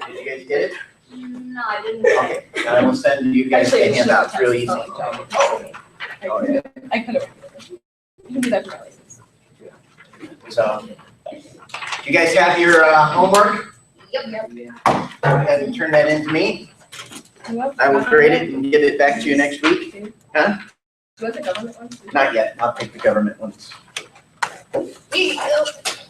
Did you guys get it? No, I didn't. Okay, I will send you guys a handout, it's real easy. I could have. You can do that for my license. So, you guys have your homework? Yep. Go ahead and turn that in to me. I will grade it and get it back to you next week. Huh? Do you want the government one? Not yet, I'll take the government ones. Here you go.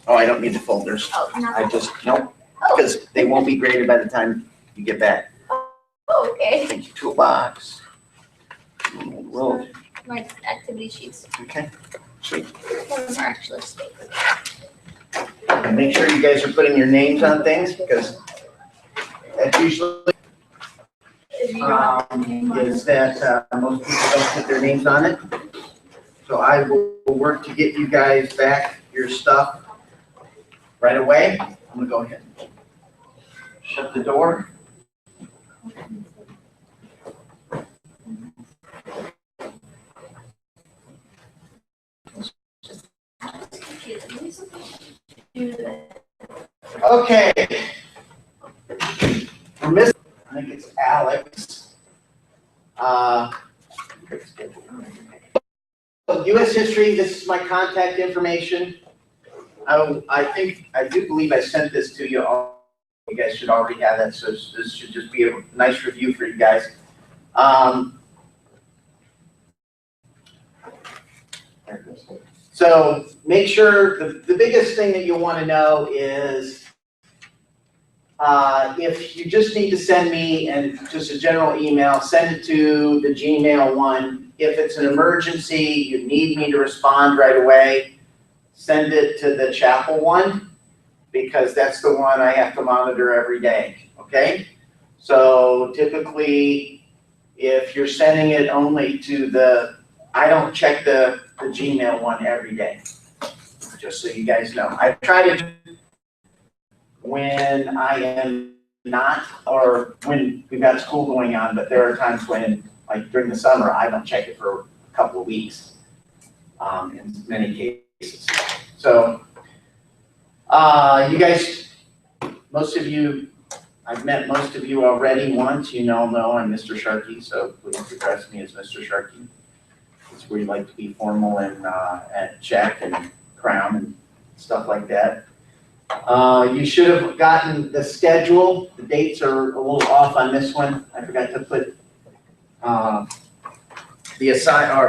Oh, I don't need the folders. Oh, not. I just, nope, because they won't be graded by the time you get back. Oh, okay. Thank you, toolbox. Well, My activity sheets. okay, sweet. Those are actually stapled. And make sure you guys are putting your names on things, because that's usually, is that most people don't put their names on it. So I will work to get you guys back your stuff right away. I'm gonna go ahead and shut the door. Okay. We're missing, I think it's Alex. U.S. history, this is my contact information. I do believe I sent this to you all. You guys should already have that, so this should just be a nice review for you guys. So make sure, the biggest thing that you'll want to know is if you just need to send me and just a general email, send it to the Gmail one. If it's an emergency, you need me to respond right away, send it to the chapel one, because that's the one I have to monitor every day, okay? So typically, if you're sending it only to the, I don't check the Gmail one every day, just so you guys know. I try to, when I am not, or when we've got school going on, but there are times when, like during the summer, I don't check it for a couple of weeks, in many cases. So, you guys, most of you, I've met most of you already once. You all know I'm Mr. Sharkey, so please address me as Mr. Sharkey. It's where you like to be formal and check and crown and stuff like that. You should have gotten the schedule. The dates are a little off on this one. I forgot to put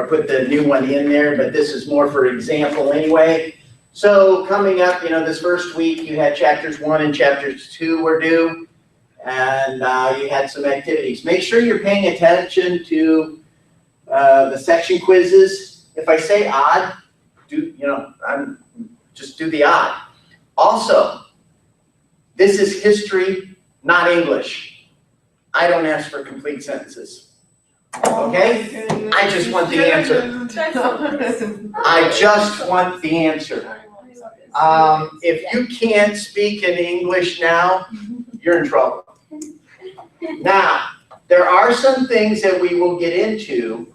put the new one in there, but this is more for example anyway. So coming up, this first week you had chapters 1 and chapters 2 were due, and you had some activities. Make sure you're paying attention to the section quizzes. If I say odd, just do the odd. Also, this is history, not English. I don't ask for complete sentences. Okay? I just want the answer. I just want the answer. If you can't speak in English now, you're in trouble. Now, there are some things that we will get into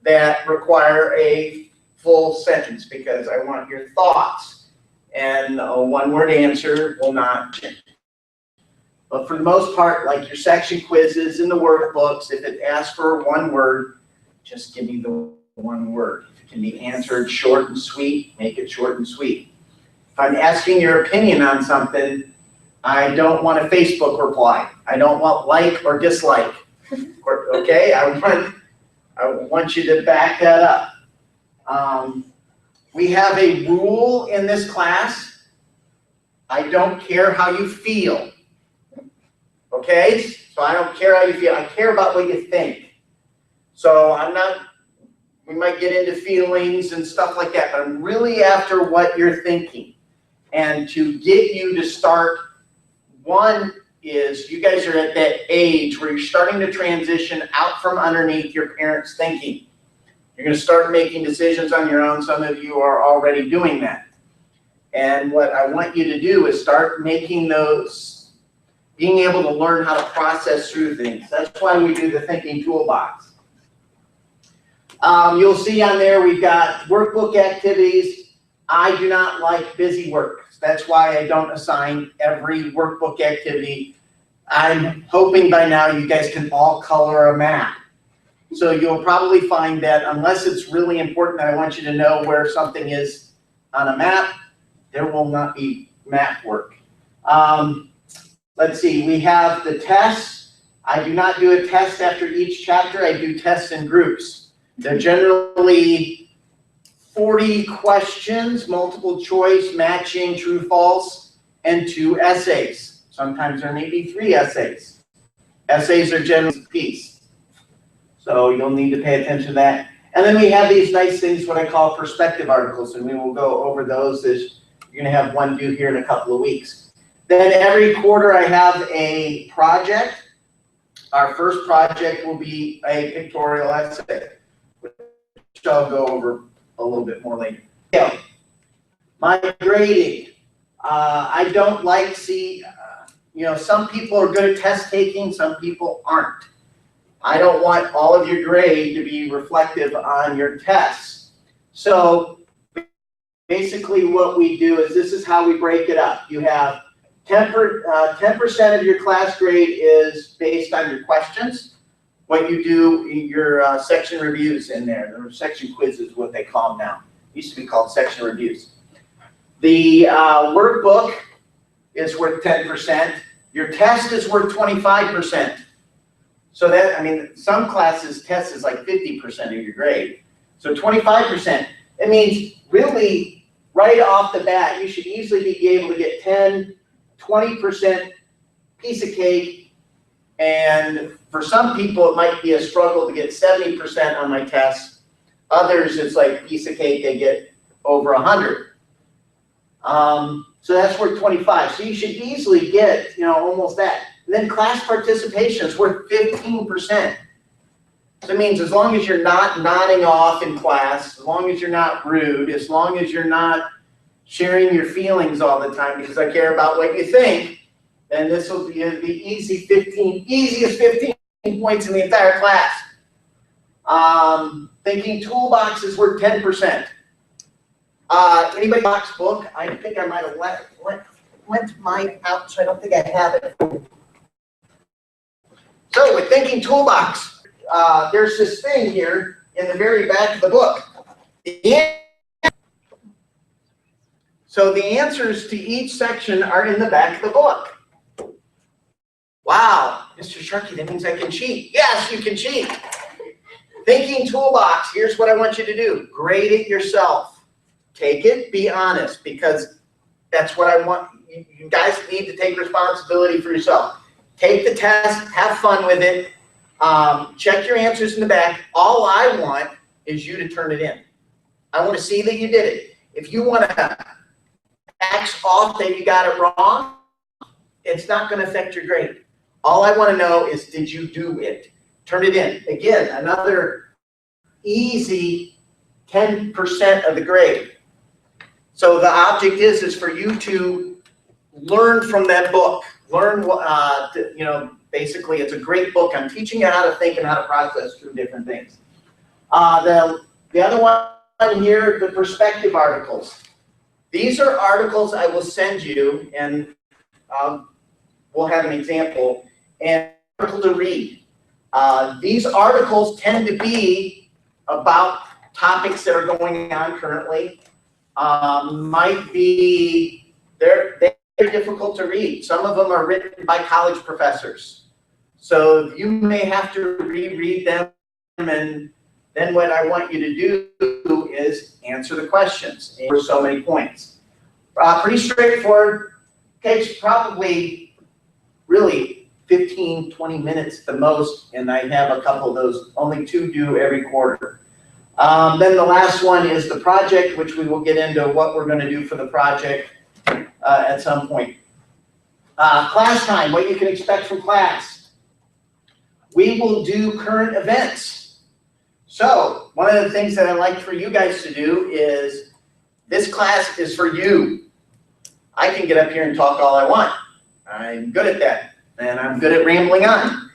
that require a full sentence, because I want your thoughts, and a one-word answer will not change. But for the most part, like your section quizzes and the workbooks, if it asks for one word, just give me the one word. If it can be answered short and sweet, make it short and sweet. If I'm asking your opinion on something, I don't want a Facebook reply. I don't want like or dislike. Okay? I want you to back that up. We have a rule in this class. I don't care how you feel. Okay? So I don't care how you feel. I care about what you think. So we might get into feelings and stuff like that, but I'm really after what you're thinking. And to get you to start, one is you guys are at that age where you're starting to transition out from underneath your parents' thinking. You're going to start making decisions on your own. Some of you are already doing that. And what I want you to do is start making those, being able to learn how to process through things. That's why we do the thinking toolbox. You'll see on there we've got workbook activities. I do not like busy work. That's why I don't assign every workbook activity I'm hoping by now you guys can all color a map. So you'll probably find that unless it's really important that I want you to know where something is on a map, there will not be map work. Let's see, we have the tests. I do not do a test after each chapter. I do tests in groups. They're generally 40 questions, multiple choice, matching, true, false, and 2 essays. Sometimes there may be 3 essays. Essays are generally a piece. So you'll need to pay attention to that. And then we have these nice things, what I call perspective articles, and we will go over those as you're gonna have one due here in a couple of weeks. Then every quarter I have a project. Our first project will be a pictorial essay, which I'll go over a little bit more later. Yeah. My grading. I don't like some people are good at test taking, some people aren't. I don't want all of your grade to be reflective on your tests. So basically what we do is this is how we break it up. You have 10% of your class grade is based on your questions. What you do, your section reviews in there, or section quizzes, what they call them now. Used to be called section reviews. The workbook is worth 10%. Your test is worth 25%. So that, I mean, some classes test is like 50% of your grade. So 25%. It means really right off the bat, you should easily be able to get 10, 20% piece of cake. And for some people, it might be a struggle to get 70% on my test. Others, it's like piece of cake, they get over 100. So that's worth 25. So you should easily get, almost that. And then class participation is worth 15%. So it means as long as you're not nodding off in class, as long as you're not rude, as long as you're not sharing your feelings all the time because I care about what you think, then this will be the easiest 15 points in the entire class. Thinking toolbox is worth 10%. Anybody box book? I think I might have lent mine out, so I don't think I have it. So with thinking toolbox, there's this thing here in the very back of the book. So the answers to each section are in the back of the book. Wow, Mr. Sharkey, that means I can cheat. Yes, you can cheat. Thinking toolbox, here's what I want you to do. Grade it yourself. Take it, be honest, because that's what I want. You guys need to take responsibility for yourself. Take the test, have fun with it, check your answers in the back. All I want is you to turn it in. I want to see that you did it. If you want to X off that you got it wrong, it's not going to affect your grade. All I want to know is, did you do it? Turn it in. Again, another easy 10% of the grade. So the object is for you to learn from that book. Learn what, basically it's a great book on teaching you how to think and how to process through different things. The other one here, the perspective articles. These are articles I will send you, and we'll have an example, and article to read. These articles tend to be about topics that are going on currently. Might be, they're difficult to read. Some of them are written by college professors. So you may have to reread them, and then what I want you to do is answer the questions for so many points. Pretty straightforward. Takes probably really 15, 20 minutes the most, and I have a couple of those, only 2 due every quarter. Then the last one is the project, which we will get into what we're going to do for the project at some point. Class time, what you can expect from class. We will do current events. So one of the things that I like for you guys to do is, this class is for you. I can get up here and talk all I want. I'm good at that, and I'm good at rambling on.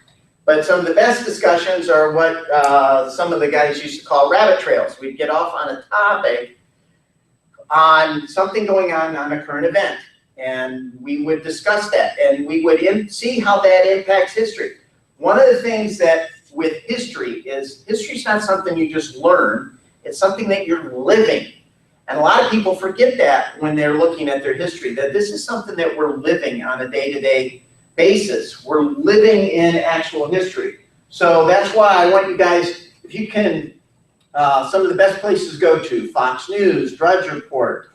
But some of the best discussions are what some of the guys used to call rabbit trails. We'd get off on a topic on something going on a current event. And we would discuss that, and we would see how that impacts history. One of the things that with history is history's not something you just learn, it's something that you're living. And a lot of people forget that when they're looking at their history, that this is something that we're living on a day-to-day basis. We're living in actual history. So that's why I want you guys, if you can, some of the best places to go to, Fox News, Drudge Report.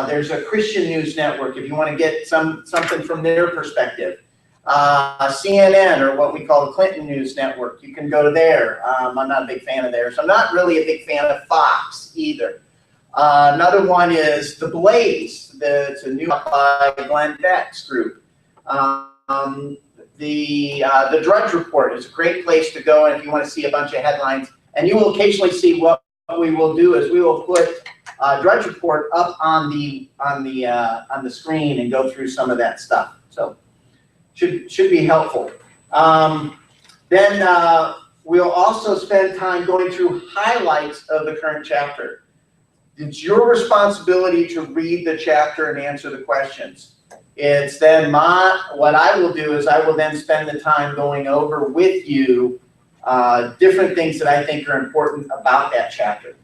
There's a Christian news network if you want to get something from their perspective. CNN, or what we call the Clinton News Network, you can go to there. I'm not a big fan of theirs. I'm not really a big fan of Fox either. Another one is The Blaze. It's a new by Glenn Beck's group. The Drudge Report is a great place to go if you want to see a bunch of headlines. And you will occasionally see what we will do is we will put Drudge Report up on the screen and go through some of that stuff. So should be helpful. Then we'll also spend time going through highlights of the current chapter. It's your responsibility to read the chapter and answer the questions. It's then what I will do is I will then spend the time going over with you different things that I think are important about that chapter.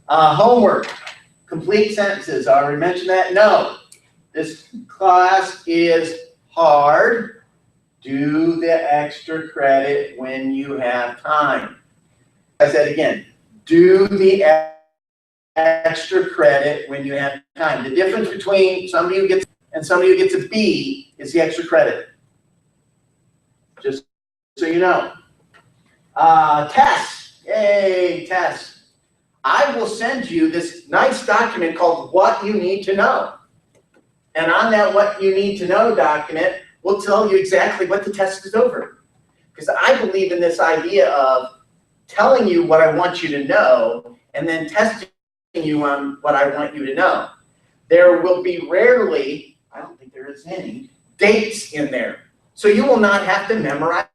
Homework, complete sentences. I already mentioned that. No, this class is hard. Do the extra credit when you have time. I said again, do the extra credit when you have time. The difference between somebody who gets and somebody who gets a B is the extra credit. Just so you know. Tests. Yay, tests. I will send you this nice document called What You Need to Know. And on that What You Need to Know document, we'll tell you exactly what the test is over. Because I believe in this idea of telling you what I want you to know and then testing you on what I want you to know. There will be rarely, I don't think there is any, dates in there. So you will not have to memorize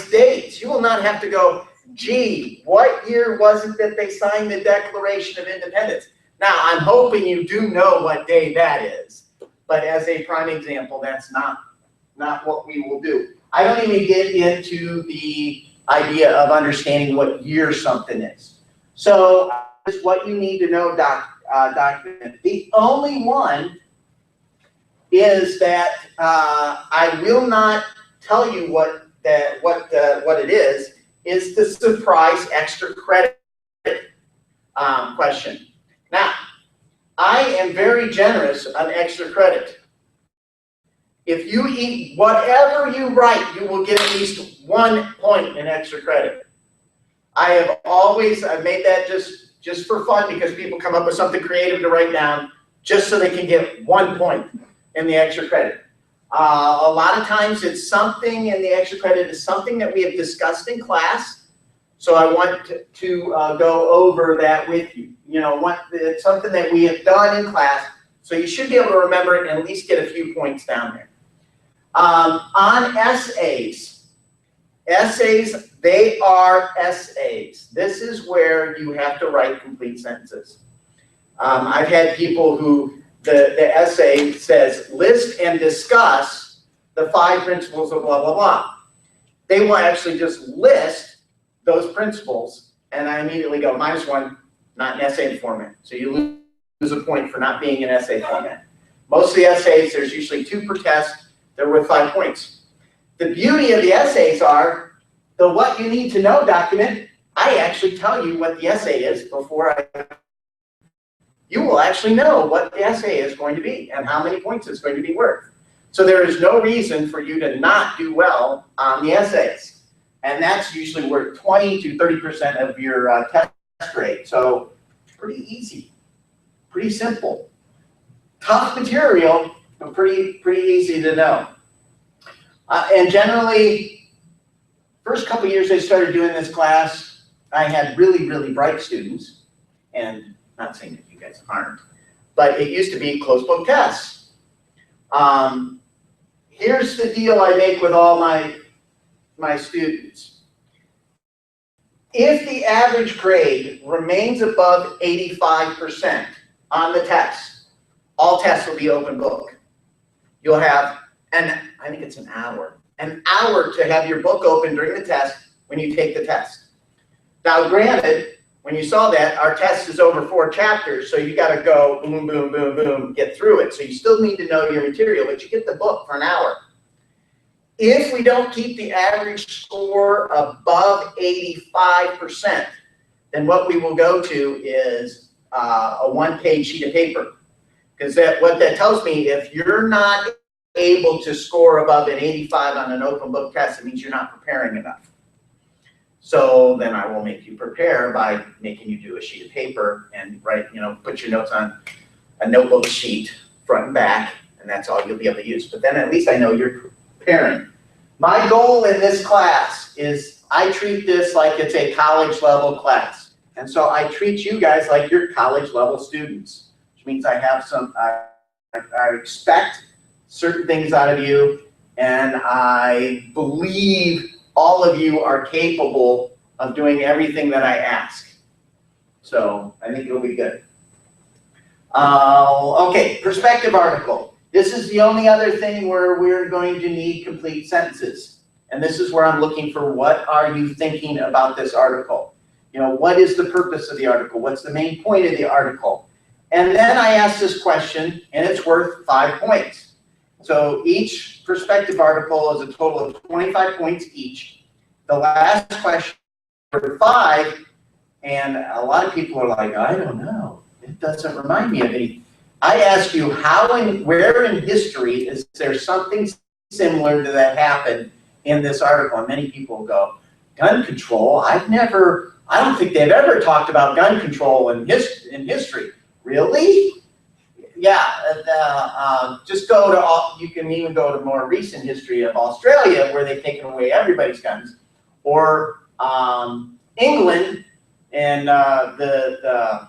dates. You will not have to go, gee, what year was it that they signed the Declaration of Independence? Now, I'm hoping you do know what day that is. But as a prime example, that's not what we will do. I don't even get into the idea of understanding what year something is. So it's What You Need to Know document. The only one is that I will not tell you what it is the surprise extra credit question. Now, I am very generous on extra credit. If you eat whatever you write, you will get at least 1 point in extra credit. I've made that just for fun because people come up with something creative to write down just so they can get 1 point in the extra credit. A lot of times it's something in the extra credit is something that we have discussed in class. So I want to go over that with you. You know, it's something that we have done in class. So you should be able to remember it and at least get a few points down there. On essays, they are essays. This is where you have to write complete sentences. I've had people who, the essay says, list and discuss the 5 principles of blah, blah, blah. They will actually just list those principles, and I immediately go, -1, not an essay format. So you lose a point for not being an essay format. Most of the essays, there's usually 2 per test. They're worth 5 points. The beauty of the essays are, the What You Need to Know document, I actually tell you what the essay is before you will actually know what the essay is going to be and how many points it's going to be worth. So there is no reason for you to not do well on the essays. And that's usually worth 20 to 30% of your test grade. So pretty easy, pretty simple. Tough material, but pretty easy to know. And generally, first couple years I started doing this class, I had really bright students, and not saying that you guys aren't, but it used to be closed book tests. Here's the deal I make with all my students. If the average grade remains above 85% on the test, all tests will be open book. You'll have, and I think it's an hour to have your book open during the test when you take the test. Now, granted, when you saw that, our test is over 4 chapters, so you got to go boom, boom, boom, boom, get through it. So you still need to know your material, but you get the book for an hour. If we don't keep the average score above 85%, then what we will go to is a 1-page sheet of paper. Because what that tells me, if you're not able to score above an 85 on an open book test, it means you're not preparing enough. So then I will make you prepare by making you do a sheet of paper and write, put your notes on a notebook sheet, front and back, and that's all you'll be able to use. But then at least I know you're preparing. My goal in this class is I treat this like it's a college level class. And so I treat you guys like you're college level students, which means I have I expect certain things out of you, and I believe all of you are capable of doing everything that I ask. So I think it'll be good. Okay, perspective article. This is the only other thing where we're going to need complete sentences. And this is where I'm looking for what are you thinking about this article? What is the purpose of the article? What's the main point of the article? And then I ask this question, and it's worth 5 points. So each perspective article is a total of 25 points each. The last question for 5, and a lot of people are like, I don't know. It doesn't remind me of any. I ask you, where in history is there something similar to that happened in this article? And many people go, gun control? I don't think they've ever talked about gun control in history. Really? Yeah, just go to, you can even go to more recent history of Australia where they've taken away everybody's guns. Or England and the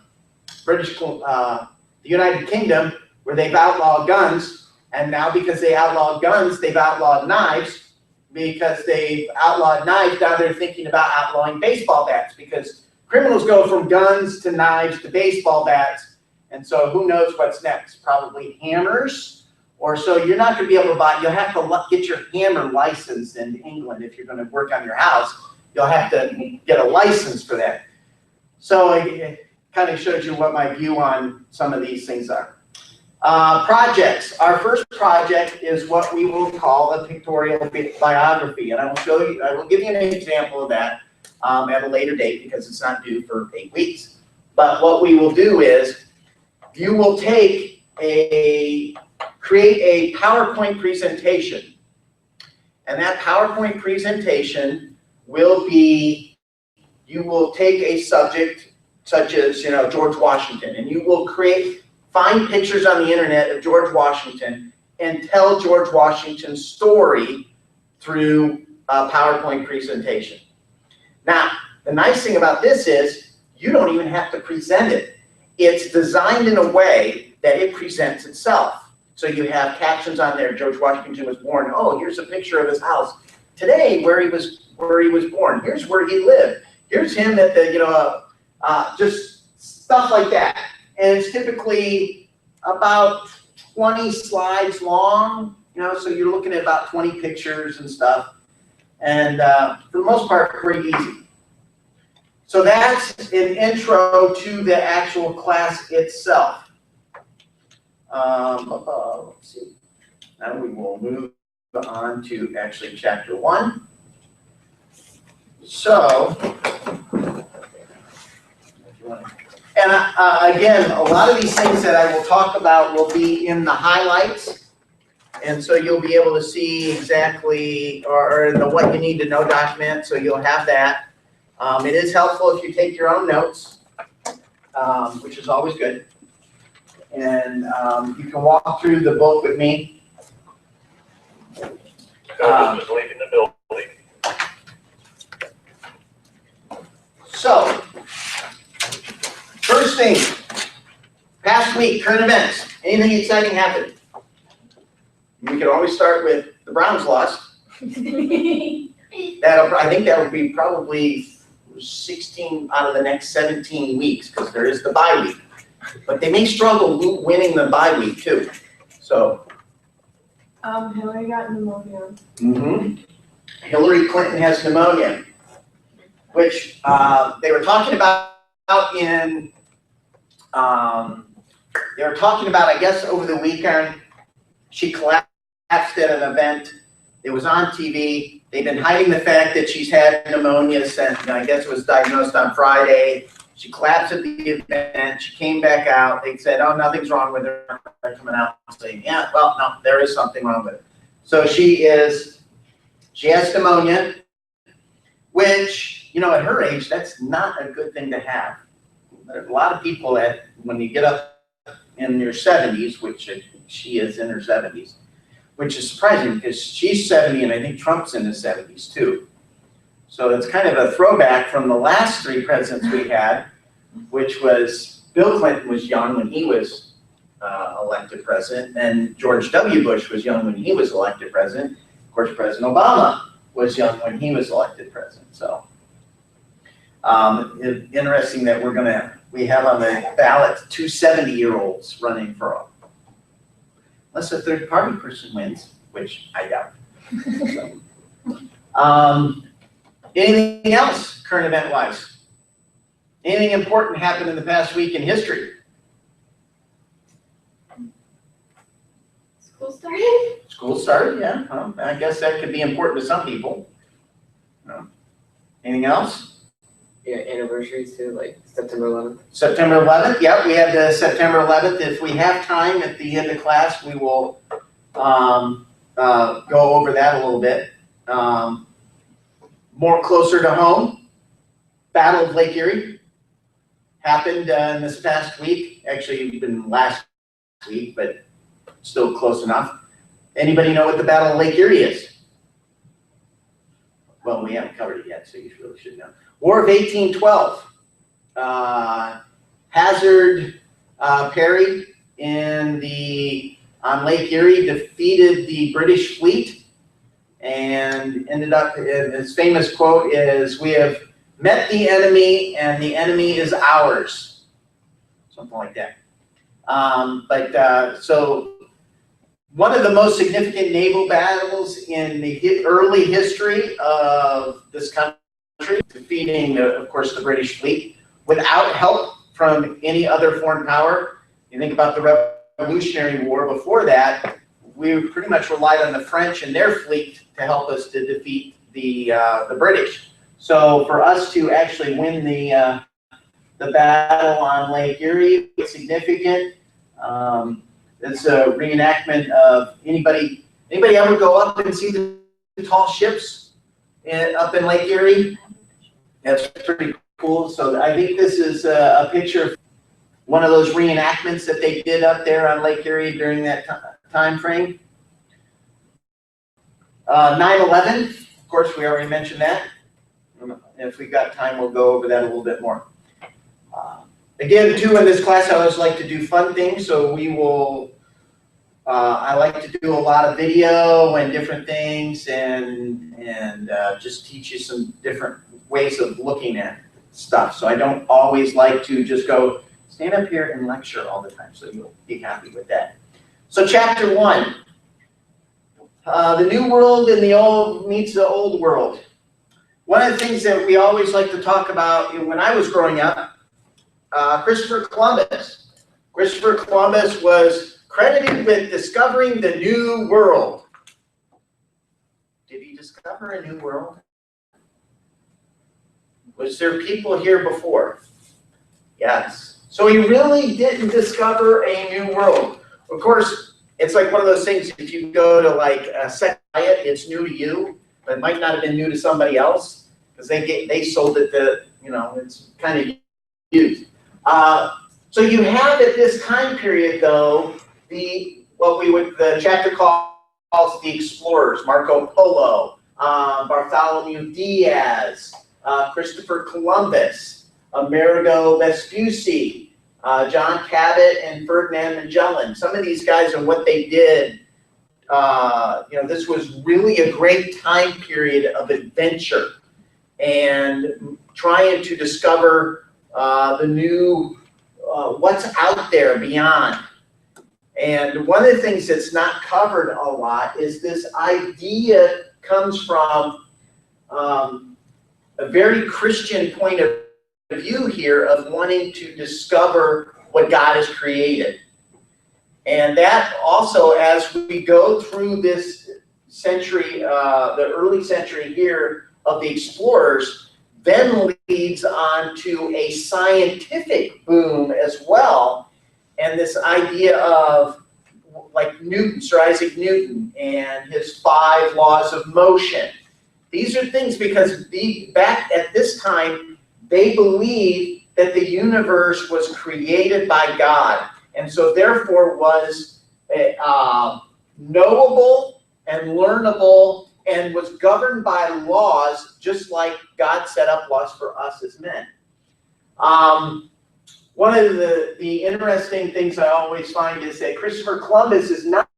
United Kingdom where they've outlawed guns, and now because they outlawed guns, they've outlawed knives. Because they've outlawed knives, now they're thinking about outlawing baseball bats, because criminals go from guns to knives to baseball bats, and so who knows what's next? Probably hammers, or so you're not going to be able to buy, you'll have to get your hammer license in England if you're going to work on your house. You'll have to get a license for that. So it kind of shows you what my view on some of these things are. Projects. Our first project is what we will call a pictorial biography, and I will give you an example of that at a later date because it's not due for 8 weeks. But what we will do is you will create a PowerPoint presentation, and that PowerPoint presentation will be, you will take a subject such as George Washington, and you will find pictures on the internet of George Washington and tell George Washington's story through a PowerPoint presentation. Now, the nice thing about this is you don't even have to present it. It's designed in a way that it presents itself. So you have captions on there. George Washington was born. Oh, here's a picture of his house. Today, where he was born. Here's where he lived. Here's him at the, just stuff like that. And it's typically about 20 slides long, so you're looking at about 20 pictures and stuff. And for the most part, pretty easy. So that's an intro to the actual class itself. Let's see. Now we will move on to actually chapter 1. So, and again, a lot of these things that I will talk about will be in the highlights. And so you'll be able to see exactly, or in the what you need to know document, so you'll have that. It is helpful if you take your own notes, which is always good. And you can walk through the book with me. Just leaving the building. So, first thing, past week, current events. Anything exciting happened? We can always start with the Browns lost. I think that would be probably 16 out of the next 17 weeks because there is the bye week. But they may struggle winning the bye week too. So. Hillary got pneumonia. Hillary Clinton has pneumonia, which they were talking about in. They were talking about, I guess, over the weekend. She collapsed at an event. It was on TV. They've been hiding the fact that she's had pneumonia since, I guess it was diagnosed on Friday. She collapsed at the event. She came back out. They said, oh, nothing's wrong with her. They're coming out and saying, yeah, well, no, there is something wrong with her. So she has pneumonia, which, at her age, that's not a good thing to have. There's a lot of people that, when you get up in your 70s, which she is in her 70s, which is surprising because she's 70 and I think Trump's in his 70s too. So it's kind of a throwback from the last three presidents we had, which was Bill Clinton was young when he was elected president, and George W. Bush was young when he was elected president. Of course, President Obama was young when he was elected president. So interesting that we have on the ballot two 70-year-olds running for, unless a third-party person wins, which I doubt. So, anything else, current event-wise? Anything important happened in the past week in history? School started? School started, yeah. Well, I guess that could be important to some people. Anything else? Yeah, anniversaries too, like September 11th. September 11th, yeah, we have the September 11th. If we have time at the end of class, we will go over that a little bit. More closer to home, Battle of Lake Erie happened in this past week. Actually, it's been last week, but still close enough. Anybody know what the Battle of Lake Erie is? Well, we haven't covered it yet, so you really should know. War of 1812. Hazard Perry on Lake Erie defeated the British fleet and ended up, his famous quote is, "We have met the enemy and the enemy is ours." Something like that. So one of the most significant naval battles in the early history of this country, defeating, of course, the British fleet without help from any other foreign power. You think about the Revolutionary War before that, we pretty much relied on the French and their fleet to help us to defeat the British. So for us to actually win the battle on Lake Erie is significant. It's a reenactment of anybody ever go up and see the tall ships up in Lake Erie? That's pretty cool. So I think this is a picture of one of those reenactments that they did up there on Lake Erie during that time frame. 9/11, of course, we already mentioned that. If we've got time, we'll go over that a little bit more. Again, too, in this class, I always like to do fun things, so we will, I like to do a lot of video and different things and just teach you some different ways of looking at stuff. So I don't always like to just go stand up here and lecture all the time, so you'll be happy with that. So chapter 1, the new world and the old meets the old world. One of the things that we always like to talk about when I was growing up, Christopher Columbus. Christopher Columbus was credited with discovering the new world. Did he discover a new world? Was there people here before? Yes. So he really didn't discover a new world. Of course, it's like one of those things, if you go to like a second diet, it's new to you, but it might not have been new to somebody else because they sold it to, it's kind of used. So you have at this time period, though, the chapter calls the explorers: Marco Polo, Bartholomew Diaz, Christopher Columbus, Amerigo Vespucci, John Cabot, and Ferdinand Magellan. Some of these guys and what they did. This was really a great time period of adventure and trying to discover the new what's out there beyond. And one of the things that's not covered a lot is this idea comes from a very Christian point of view here of wanting to discover what God has created. And that also, as we go through this century, the early century here of the explorers, then leads on to a scientific boom as well. And this idea of like Newton, Sir Isaac Newton, and his 5 laws of motion. These are things because back at this time, they believed that the universe was created by God. And so therefore was knowable and learnable and was governed by laws just like God set up laws for us as men. One of the interesting things I always find is that Christopher Columbus is not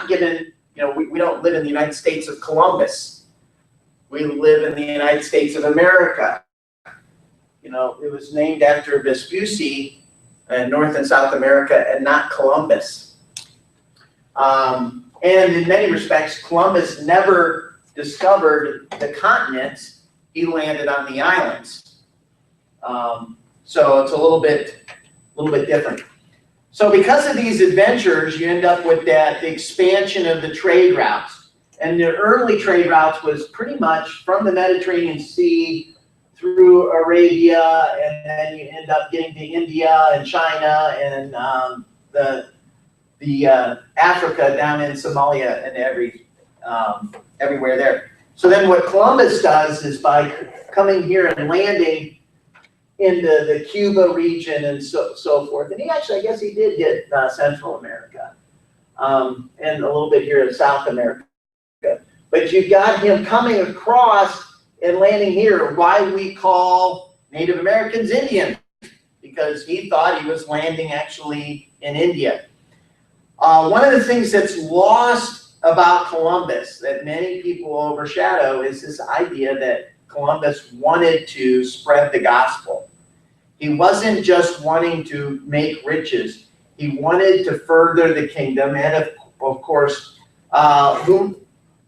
given, we don't live in the United States of Columbus. We live in the United States of America. It was named after Vespucci in North and South America and not Columbus. And in many respects, Columbus never discovered the continents. He landed on the islands. So it's a little bit different. So because of these adventures, you end up with the expansion of the trade routes. And the early trade routes was pretty much from the Mediterranean Sea through Arabia, and then you end up getting to India and China and the Africa down in Somalia and everywhere there. So then what Columbus does is by coming here and landing into the Cuba region and so forth, and he actually, I guess he did hit Central America and a little bit here in South America. But you've got him coming across and landing here, why we call Native Americans Indian, because he thought he was landing actually in India. One of the things that's lost about Columbus that many people overshadow is this idea that Columbus wanted to spread the gospel. He wasn't just wanting to make riches. He wanted to further the kingdom. And of course,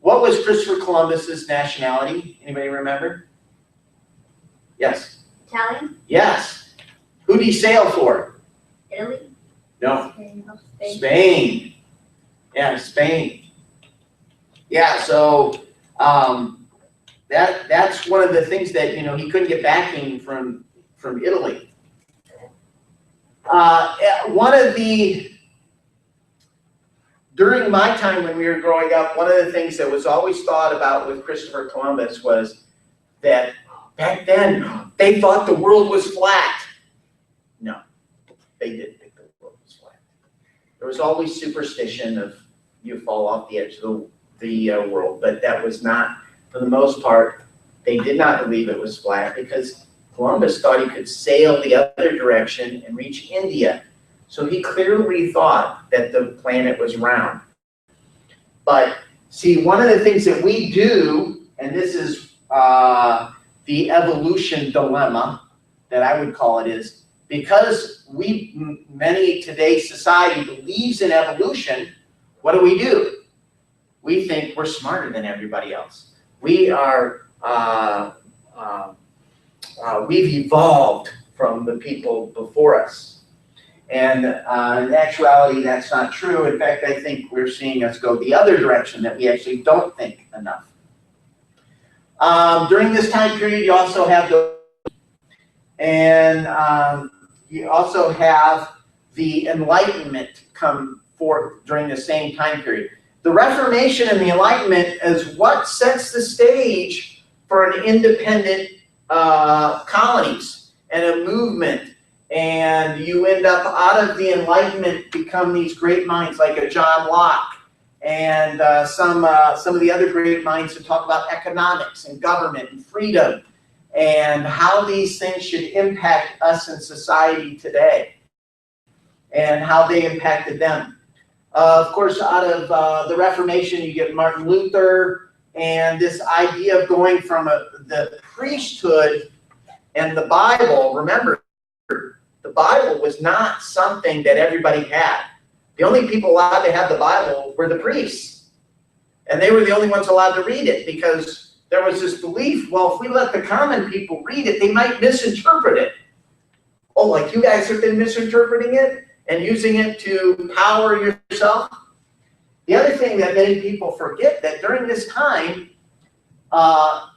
what was Christopher Columbus's nationality? Anybody remember? Yes. Italian? Yes. Who did he sail for? Italy? No. Spain. Spain. Yeah, Spain. Yeah, so that's one of the things that he couldn't get backing from Italy. During my time when we were growing up, one of the things that was always thought about with Christopher Columbus was that back then they thought the world was flat. No, they didn't think the world was flat. There was always superstition of you fall off the edge of the world, but that was not, for the most part, they did not believe it was flat because Columbus thought he could sail the other direction and reach India. So he clearly thought that the planet was round. But see, one of the things that we do, and this is the evolution dilemma that I would call it, is because many today's society believes in evolution, what do? We think we're smarter than everybody else. We are, we've evolved from the people before us. And in actuality, that's not true. In fact, I think we're seeing us go the other direction, that we actually don't think enough. During this time period, you also have you also have the Enlightenment come forth during the same time period. The Reformation and the Enlightenment is what sets the stage for an independent colonies and a movement. And you end up out of the Enlightenment become these great minds like a John Locke and some of the other great minds who talk about economics and government and freedom and how these things should impact us in society today and how they impacted them. Of course, out of the Reformation, you get Martin Luther and this idea of going from the priesthood and the Bible. Remember, the Bible was not something that everybody had. The only people allowed to have the Bible were the priests. And they were the only ones allowed to read it because there was this belief, well, if we let the common people read it, they might misinterpret it. Oh, like you guys have been misinterpreting it and using it to power yourself? The other thing that many people forget, that during this time,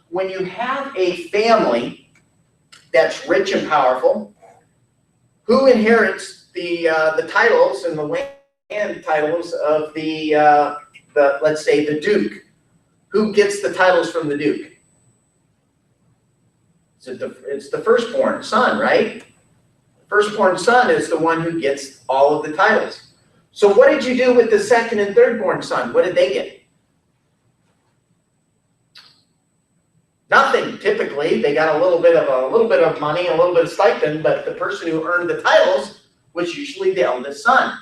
when you have a family that's rich and powerful, who inherits the titles and the land titles of the let's say the duke? Who gets the titles from the duke? It's the firstborn son, right? The firstborn son is the one who gets all of the titles. So what did you do with the second and thirdborn son? What did they get? Nothing, typically. They got a little bit of money, a little bit of stipend, but the person who earned the titles was usually the eldest son.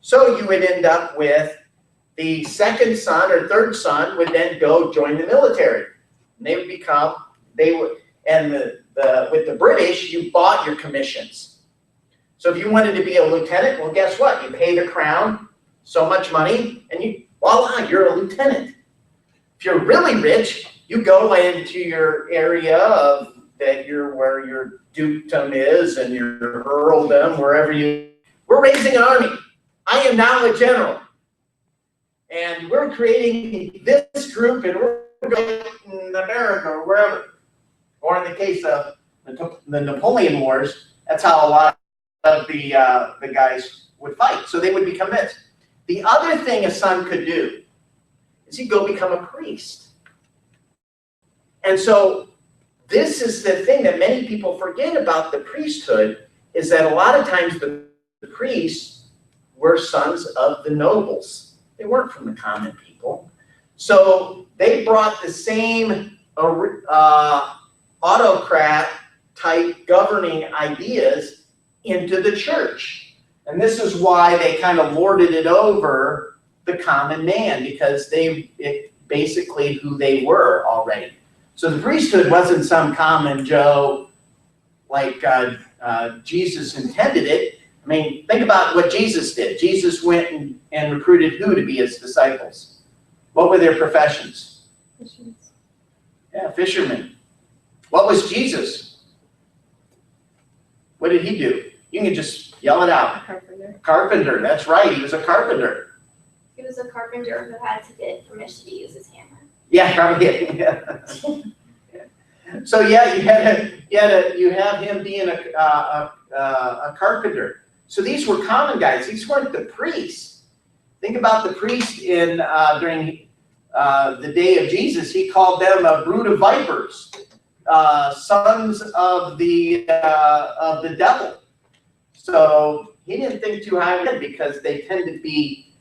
So you would end up with the second son or third son would then go join the military. And they would become, with the British, you bought your commissions. So if you wanted to be a lieutenant, well, guess what? You pay the crown so much money, and voila, you're a lieutenant. If you're really rich, you go into your area of where your dukedom is, and your earldom, wherever we're raising an army. I am now a general. And we're creating this group, and we're going in America or wherever. Or in the case of the Napoleon Wars, that's how a lot of the guys would fight. So they would become this. The other thing a son could do is he'd go become a priest. And so this is the thing that many people forget about the priesthood, is that a lot of times the priests were sons of the nobles. They weren't from the common people. So they brought the same autocrat type governing ideas into the church. And this is why they kind of lorded it over the common man, because it basically who they were already. So the priesthood wasn't some common Joe like Jesus intended it. I mean, think about what Jesus did. Jesus went and recruited who to be his disciples? What were their professions? Yeah, fishermen. What was Jesus? What did he do? You can just yell it out. Carpenter. Carpenter, that's right. He was a carpenter. He was a carpenter who had to get permission to use his hammer. Yeah, probably. Yeah. So yeah, you have him being a carpenter. So these were common guys. These weren't the priests. Think about the priest during the day of Jesus. He called them a brood of vipers, sons of the devil. So he didn't think too high of it, because they tend to be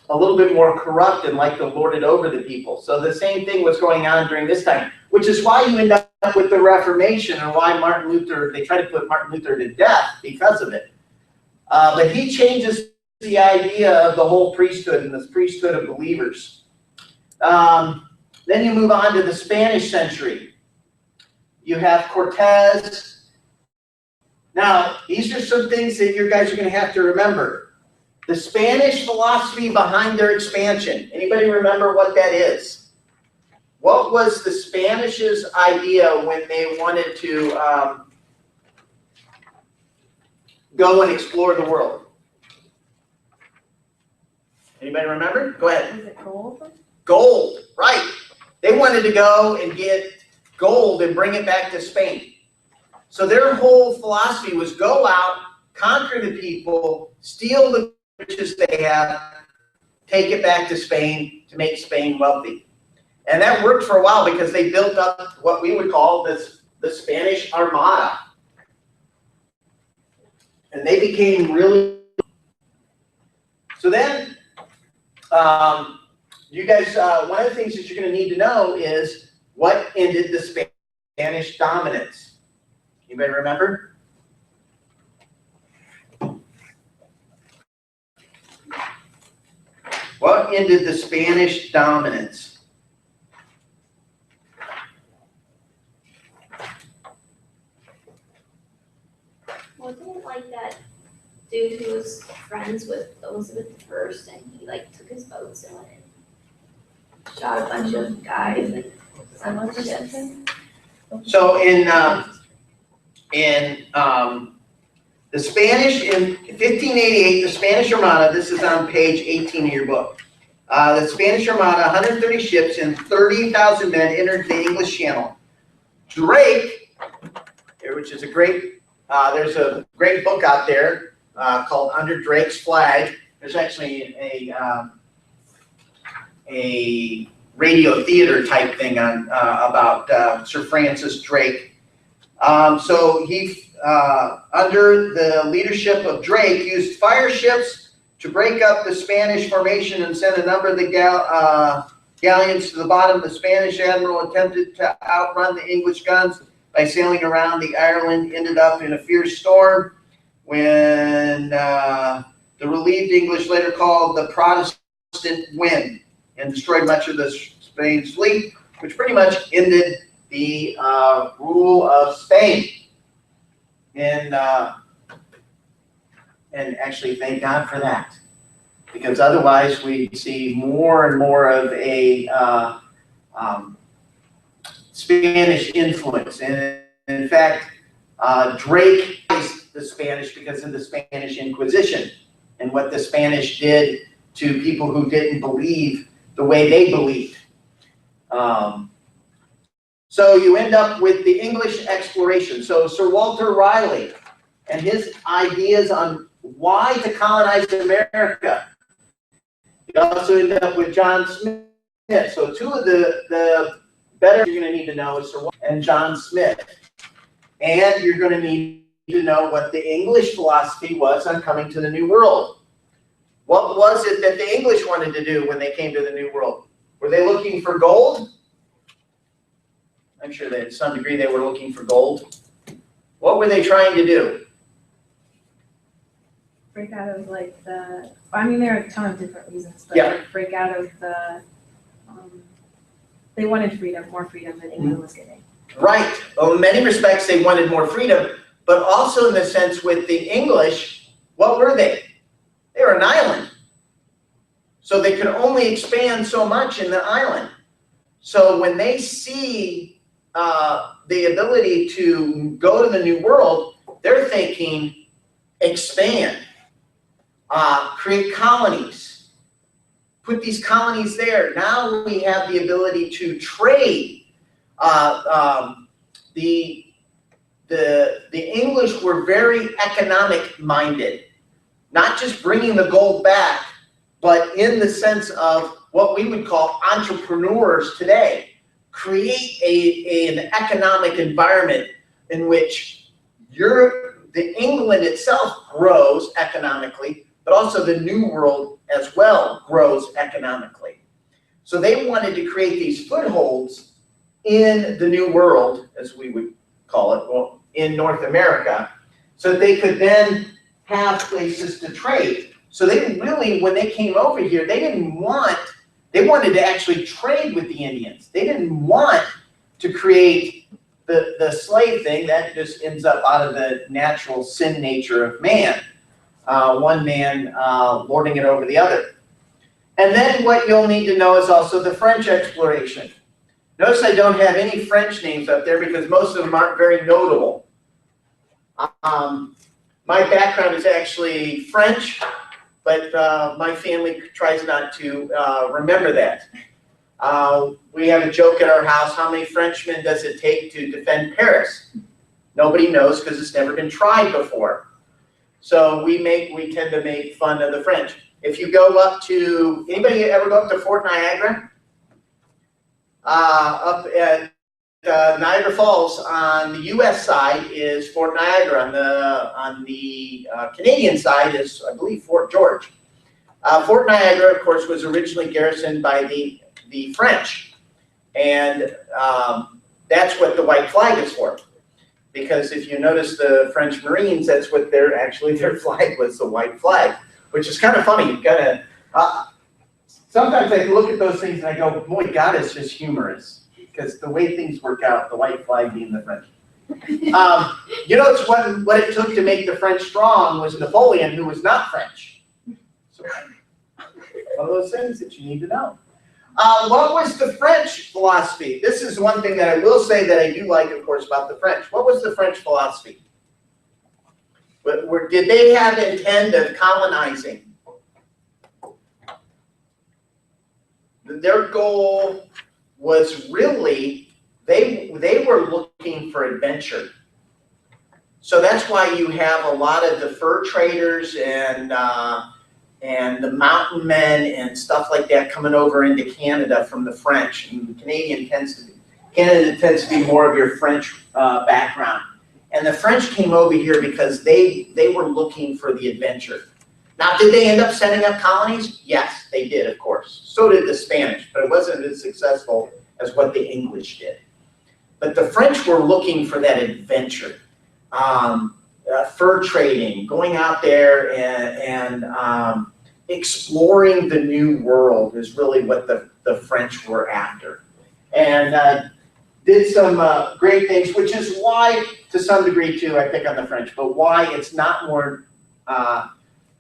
a little bit more corrupt and like to lord it over the people. So the same thing was going on during this time, which is why you end up with the Reformation, and why Martin Luther, they try to put Martin Luther to death because of it. But he changes the idea of the whole priesthood and this priesthood of believers. Then you move on to the Spanish century. You have Cortez. Now, these are some things that you guys are going to have to remember. The Spanish philosophy behind their expansion. Anybody remember what that is? What was the Spanish's idea when they wanted to go and explore the world? Anybody remember? Go ahead. Is it gold? Gold, right. They wanted to go and get gold and bring it back to Spain. So their whole philosophy was go out, conquer the people, steal the riches they have, take it back to Spain to make Spain wealthy. And that worked for a while, because they built up what we would call the Spanish Armada. And they became really... So then, you guys, one of the things that you're going to need to know is what ended the Spanish dominance. Anybody remember? What ended the Spanish dominance? like that dude who was friends with Elizabeth I and he like took his boats and went and shot a bunch of guys and some of the ships. So in the Spanish, in 1588, the Spanish Armada, this is on page 18 of your book. The Spanish Armada, 130 ships and 30,000 men entered the English Channel. Drake, which is a great, there's a great book out there called Under Drake's Flag. There's actually a radio theater type thing on about Sir Francis Drake. So he, under the leadership of Drake, used fire ships to break up the Spanish formation and sent a number of the galleons to the bottom. The Spanish admiral attempted to outrun the English guns by sailing around the Ireland, ended up in a fierce storm when the relieved English later called the Protestant wind and destroyed much of the Spain's fleet, which pretty much ended the rule of Spain. And actually, thank God for that, because otherwise we'd see more and more of a Spanish influence. And in fact, Drake is the Spanish because of the Spanish Inquisition and what the Spanish did to people who didn't believe the way they believed. So you end up with the English exploration. So Sir Walter Raleigh and his ideas on why to colonize America. You also end up with John Smith. So two of the better you're going to need to know is Sir Walter and John Smith. And you're going to need to know what the English philosophy was on coming to the New World. What was it that the English wanted to do when they came to the New World? Were they looking for gold? I'm sure that to some degree they were looking for gold. What were they trying to do? Break out of like the, I mean, there are a ton of different reasons, but Yeah. like break out of the, they wanted freedom, more freedom than England was getting. Right. Well, in many respects, they wanted more freedom, but also in the sense with the English, what were they? They were an island. So they could only expand so much in the island. So when they see the ability to go to the New World, they're thinking expand, create colonies, put these colonies there. Now we have the ability to trade. The English were very economic minded, not just bringing the gold back, but in the sense of what we would call entrepreneurs today. Create an economic environment in which the England itself grows economically, but also the New World as well grows economically. So they wanted to create these footholds in the New World, as we would call it, well, in North America, so that they could then have places to trade. So they really, when they came over here, they wanted to actually trade with the Indians. They didn't want to create the slave thing. That just ends up out of the natural sin nature of man. One man lording it over the other. And then what you'll need to know is also the French exploration. Notice I don't have any French names up there because most of them aren't very notable. My background is actually French, but my family tries not to remember that. We have a joke at our house: how many Frenchmen does it take to defend Paris? Nobody knows because it's never been tried before. So we tend to make fun of the French. If you go up to, anybody ever go up to Fort Niagara? Up at Niagara Falls on the U.S. side is Fort Niagara. On the Canadian side is, I believe, Fort George. Fort Niagara, of course, was originally garrisoned by the French, and that's what the white flag is for. Because if you notice the French Marines, that's what their flag was, the white flag, which is kind of funny. You gotta. Sometimes I look at those things and I go, boy, God, it's just humorous. Because the way things work out, the white flag being the French. You know, it's what it took to make the French strong was Napoleon, who was not French. So, one of those things that you need to know. What was the French philosophy? This is one thing that I will say that I do like, of course, about the French. What was the French philosophy? Did they have intent of colonizing? Their goal was really, they were looking for adventure. So that's why you have a lot of the fur traders and the mountain men and stuff like that coming over into Canada from the French. And Canada tends to be more of your French background. And the French came over here because they were looking for the adventure. Now, did they end up setting up colonies? Yes, they did, of course. So did the Spanish, but it wasn't as successful as what the English did. But the French were looking for that adventure. Fur trading, going out there and exploring the new world is really what the French were after. And did some great things, which is why, to some degree too, I pick on the French, but why it's not more,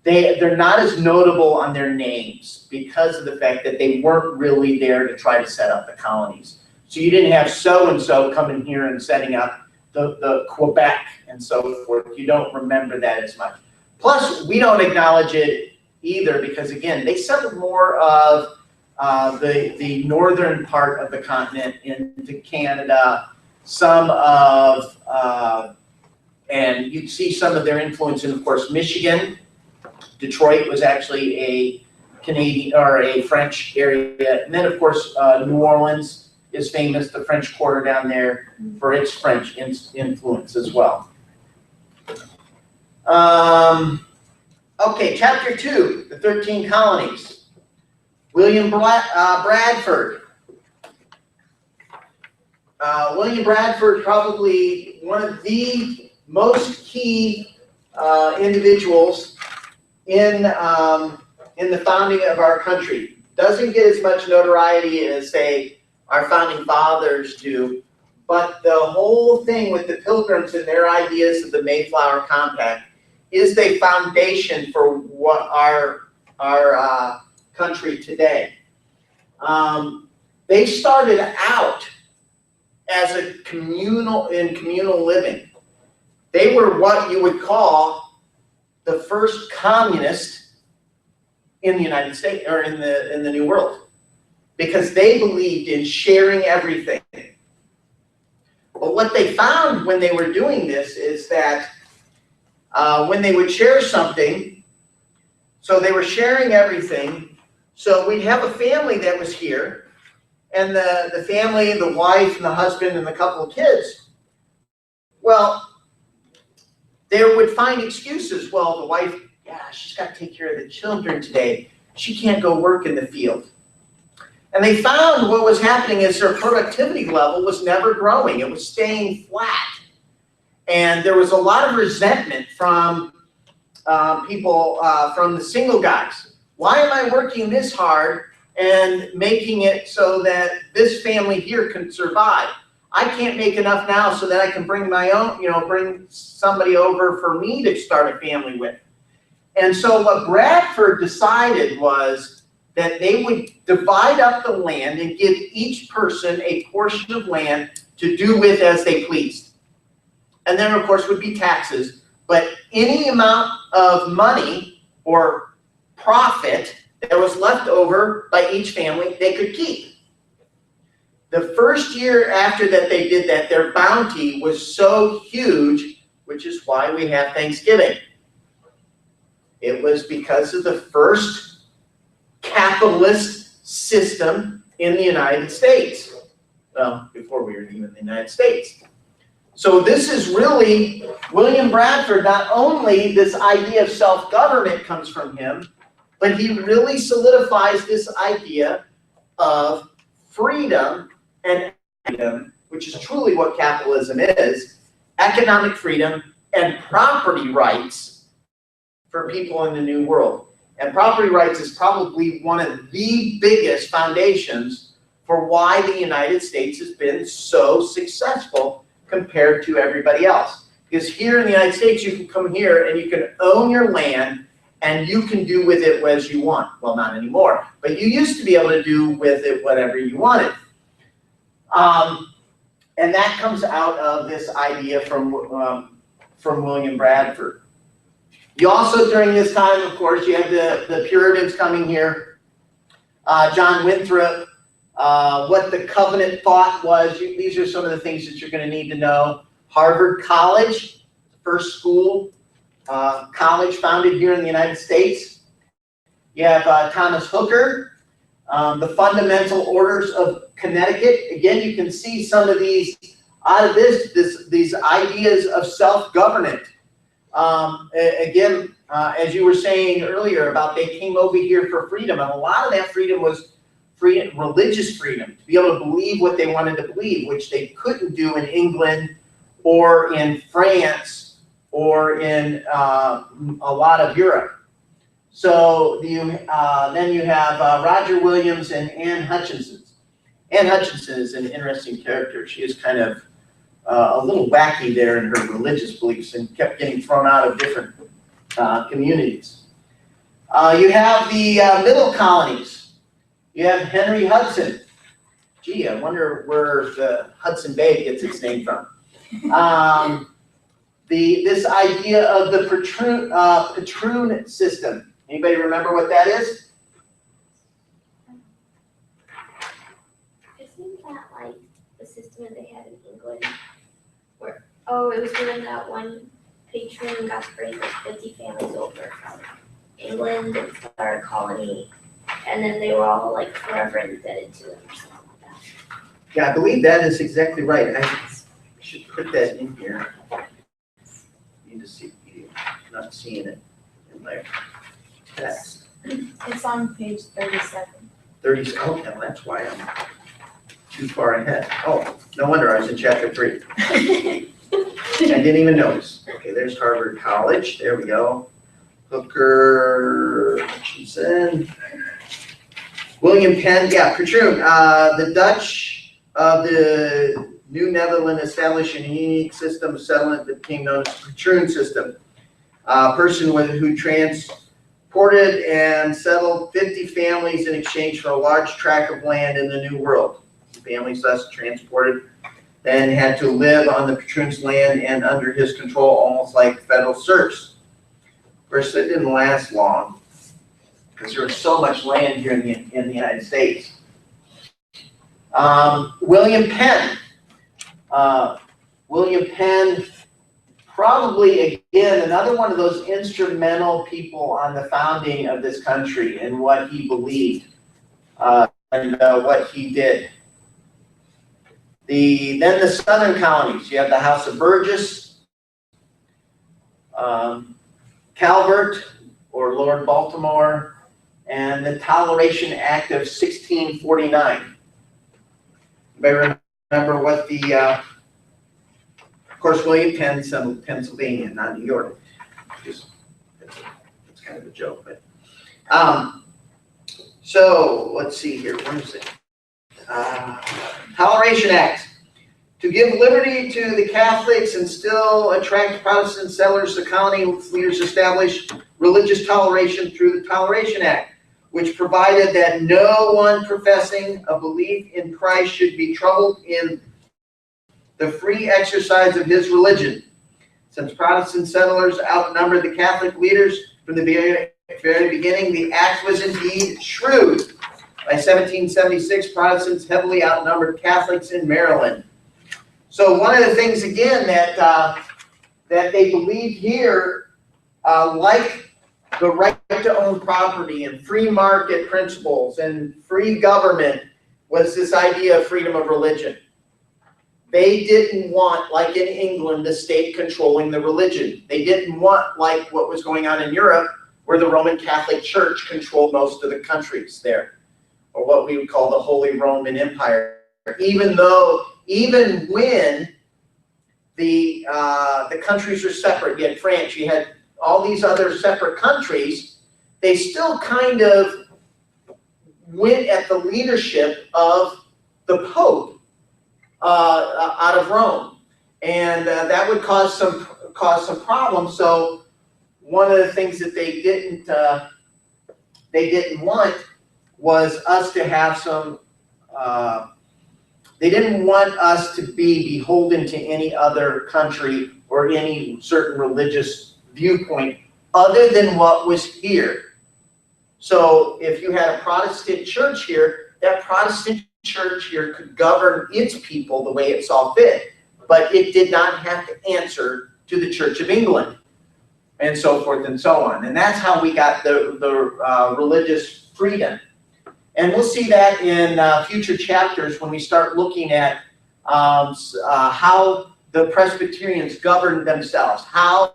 they're not as notable on their names because of the fact that they weren't really there to try to set up the colonies. So you didn't have so-and-so coming here and setting up the Quebec and so forth. You don't remember that as much. Plus, we don't acknowledge it either because, again, they settled more of the northern part of the continent into Canada, some of, and you see some of their influence in, of course, Michigan. Detroit was actually a Canadian or a French area. And then, of course, New Orleans is famous, the French Quarter down there, for its French influence as well. Okay, chapter 2, the 13 colonies. William Bradford. William Bradford, probably one of the most key individuals in the founding of our country. Doesn't get as much notoriety as, say, our founding fathers do, but the whole thing with the Pilgrims and their ideas of the Mayflower Compact is the foundation for what our country today. They started out as a communal living. They were what you would call the first communist in the United States or in the New World, because they believed in sharing everything. But what they found when they were doing this is that when they would share something, so they were sharing everything. So we'd have a family that was here, and the family, the wife and the husband and the couple of kids, well, they would find excuses. Well, the wife, yeah, she's got to take care of the children today. She can't go work in the field. And they found what was happening is their productivity level was never growing. It was staying flat. And there was a lot of resentment from people, from the single guys. Why am I working this hard and making it so that this family here can survive? I can't make enough now so that I can bring my own, bring somebody over for me to start a family with. And so what Bradford decided was that they would divide up the land and give each person a portion of land to do with as they pleased. And then, of course, would be taxes. But any amount of money or profit that was left over by each family, they could keep. The first year after that they did that, their bounty was so huge, which is why we have Thanksgiving. It was because of the first capitalist system in the United States. Well, before we were even in the United States. So this is really William Bradford. Not only this idea of self-government comes from him, but he really solidifies this idea of freedom and freedom, which is truly what capitalism is, economic freedom and property rights for people in the New World. And property rights is probably one of the biggest foundations for why the United States has been so successful compared to everybody else. Because here in the United States, you can come here and you can own your land and you can do with it as you want. Well, not anymore, but you used to be able to do with it whatever you wanted. And that comes out of this idea from William Bradford. You also, during this time, of course, you have the Puritans coming here. John Winthrop, what the covenant thought was. These are some of the things that you're going to need to know. Harvard College, first school, college founded here in the United States. You have Thomas Hooker, the Fundamental Orders of Connecticut. Again, you can see some of these out of these ideas of self-government. Again, as you were saying earlier about they came over here for freedom, and a lot of that freedom was religious freedom, to be able to believe what they wanted to believe, which they couldn't do in England or in France or in a lot of Europe. So then you have Roger Williams and Anne Hutchinson. Anne Hutchinson is an interesting character. She is kind of a little wacky there in her religious beliefs and kept getting thrown out of different communities. You have the middle colonies. You have Henry Hudson. Gee, I wonder where the Hudson Bay gets its name from. This idea of the patroon system. Anybody remember what that is? Isn't that like the system that they had in England? Where, oh, it was when that one patron got to bring like 50 families over from England and start a colony, and then they were all like forever indebted to him or something like that. Yeah, I believe that is exactly right. I should put that in here. Need to see, I'm not seeing it in my text. It's on page 37. 30, oh, no, that's why I'm too far ahead. Oh, no wonder I was in chapter 3. I didn't even notice. Okay, there's Harvard College. There we go. Hooker, Hutchinson. William Penn, yeah, patroon. The Dutch of the New Netherlands established a unique system of settlement that became known as the patroon system. A person who transported and settled 50 families in exchange for a large tract of land in the New World. The families thus transported then had to live on the patroon's land and under his control, almost like federal serfs. Of course, it didn't last long because there was so much land here in the United States. William Penn. William Penn, probably, again, another one of those instrumental people on the founding of this country and what he believed and what he did. Then the southern colonies, you have the House of Burgess, Calvert, or Lord Baltimore, and the Toleration Act of 1649. Anybody remember what of course, William Penn's from Pennsylvania, not New York. It's kind of a joke, but. So, let's see here, where is it? Toleration Act. To give liberty to the Catholics and still attract Protestant settlers, the colony leaders established religious toleration through the Toleration Act, which provided that no one professing a belief in Christ should be troubled in the free exercise of his religion. Since Protestant settlers outnumbered the Catholic leaders from the very beginning, the act was indeed shrewd. By 1776, Protestants heavily outnumbered Catholics in Maryland. So one of the things, again, that they believed here, like the right to own property and free market principles and free government, was this idea of freedom of religion. They didn't want, like in England, the state controlling the religion. They didn't want, like what was going on in Europe, where the Roman Catholic Church controlled most of the countries there, or what we would call the Holy Roman Empire. Even when the countries were separate, you had France, you had all these other separate countries, they still kind of went at the leadership of the Pope out of Rome. And that would cause some problems. So one of the things that they didn't want was us to have some. They didn't want us to be beholden to any other country or any certain religious viewpoint other than what was here. So if you had a Protestant church here, that Protestant church here could govern its people the way it saw fit, but it did not have to answer to the Church of England, and so forth and so on. And that's how we got the religious freedom. And we'll see that in future chapters when we start looking at how the Presbyterians governed themselves, how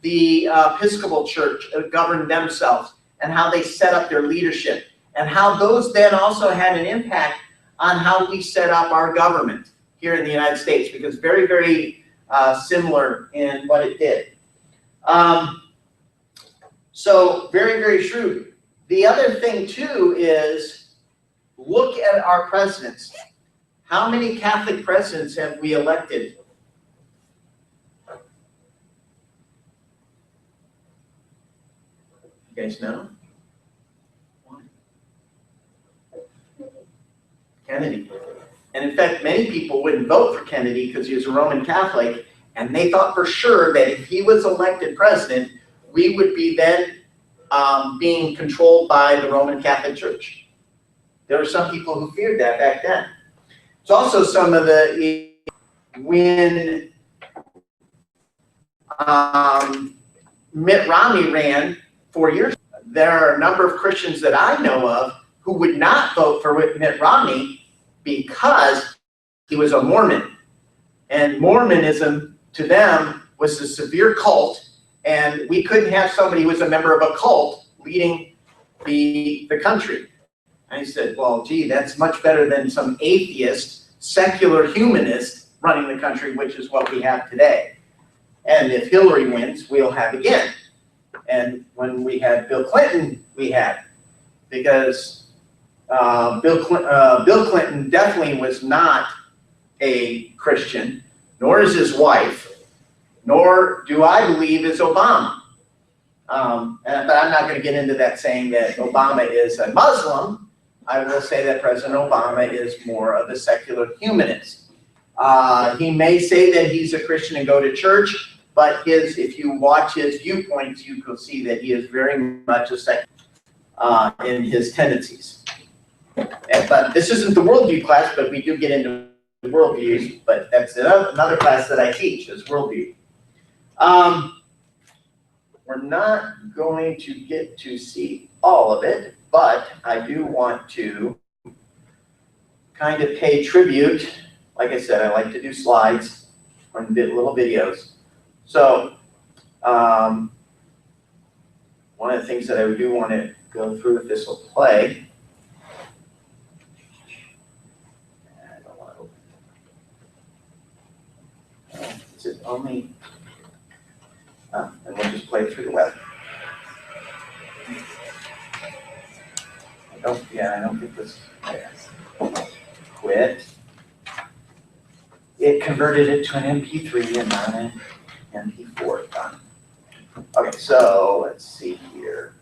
the Episcopal Church governed themselves, and how they set up their leadership, and how those then also had an impact on how we set up our government here in the United States, because very, very similar in what it did. So very, very shrewd. The other thing too is look at our presidents. How many Catholic presidents have we elected? You guys know? Kennedy. And in fact, many people wouldn't vote for Kennedy because he was a Roman Catholic, and they thought for sure that if he was elected president, we would be then being controlled by the Roman Catholic Church. There were some people who feared that back then. It's also some of the, when Mitt Romney ran 4 years, there are a number of Christians that I know of who would not vote for Mitt Romney because he was a Mormon. And Mormonism to them was a severe cult, and we couldn't have somebody who was a member of a cult leading the country. And he said, well, gee, that's much better than some atheist, secular humanist running the country, which is what we have today. And if Hillary wins, we'll have again. And when we had Bill Clinton, we had, because Bill Clinton definitely was not a Christian, nor is his wife, nor do I believe is Obama. But I'm not going to get into that saying that Obama is a Muslim. I will say that President Obama is more of a secular humanist. He may say that he's a Christian and go to church, but if you watch his viewpoints, you will see that he is very much a secular in his tendencies. But this isn't the worldview class, but we do get into worldviews, but that's another class that I teach, is worldview. We're not going to get to see all of it, but I do want to kind of pay tribute. Like I said, I like to do slides or little videos. So one of the things that I do want to go through, if this will play. I don't want to open. Is it only? And we'll just play it through the web. I don't think this. Quit. It converted it to an MP3 and not an MP4. Done. Okay, so let's see here.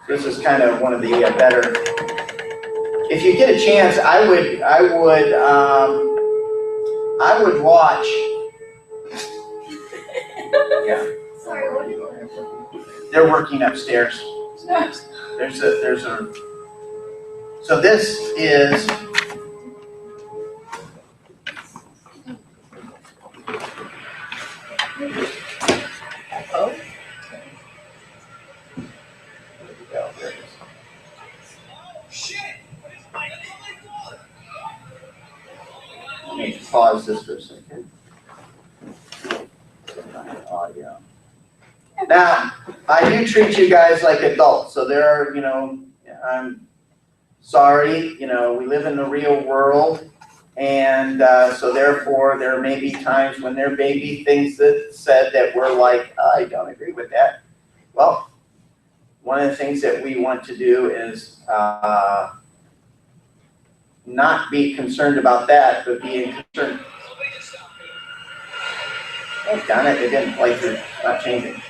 This is kind of one of the better. If you get a chance, I would watch. Yeah. Sorry, what are you doing? They're working upstairs. There's a. So this is. Oh. Let me pause this for a second. Audio. Now, I do treat you guys like adults, so there are, I'm sorry, we live in the real world, And so therefore, there may be times when there may be things that said that we're like, I don't agree with that. Well, one of the things that we want to do is not be concerned about that, but be concerned. Oh, darn it, it didn't play through, not changing.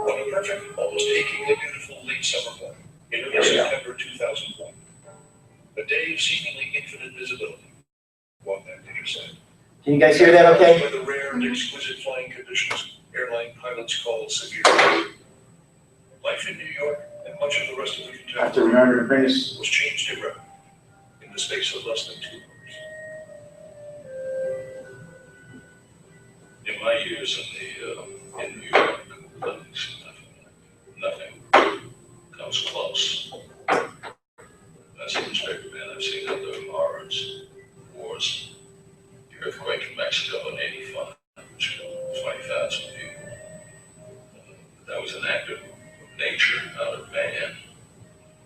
On a perfect, almost achingly beautiful late summer morning in early September 2001, a day of seemingly infinite visibility, one that intersect. Can you guys hear that okay? With the rare and exquisite flying conditions airline pilots call severe. Life in New York and much of the rest of the I have to remember to bring this. was changed irreparably in the space of less than 2 hours. In my years in New York, nothing comes close. As an inspector, man, I've seen other horrors, wars, the earthquake in Mexico in '85, which killed 20,000 people. That was an act of nature, not of man.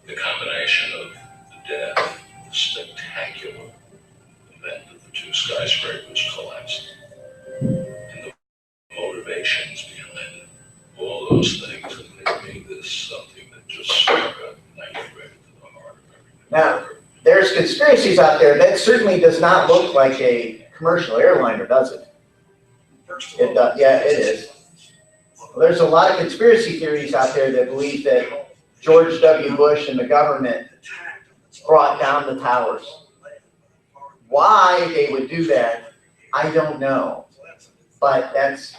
The combination of the death, the spectacular event of the 2 skyscrapers collapsing, and the motivations behind it, all those things that made this something that just struck a knife right into the heart of everything. Now, there's conspiracies out there. That certainly does not look like a commercial airliner, does it? It does, yeah, it is. Well, there's a lot of conspiracy theories out there that believe that George W. Bush and the government brought down the towers. Why they would do that, I don't know. But that's.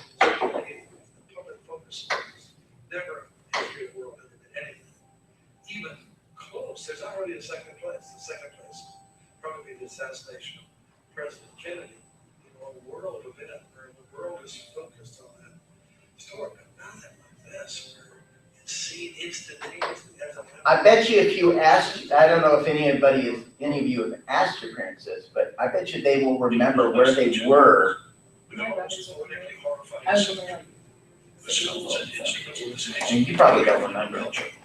Never in the history of the world has there been anything even close. There's already a second place. The second place probably the assassination of President Kennedy. A world event where the world is focused on that story, but nothing like this where it's seen instantaneously as a. I bet you if you asked, I don't know if any of you have asked your parents this, but I bet you they will remember where they were. I was only like, And you probably don't remember.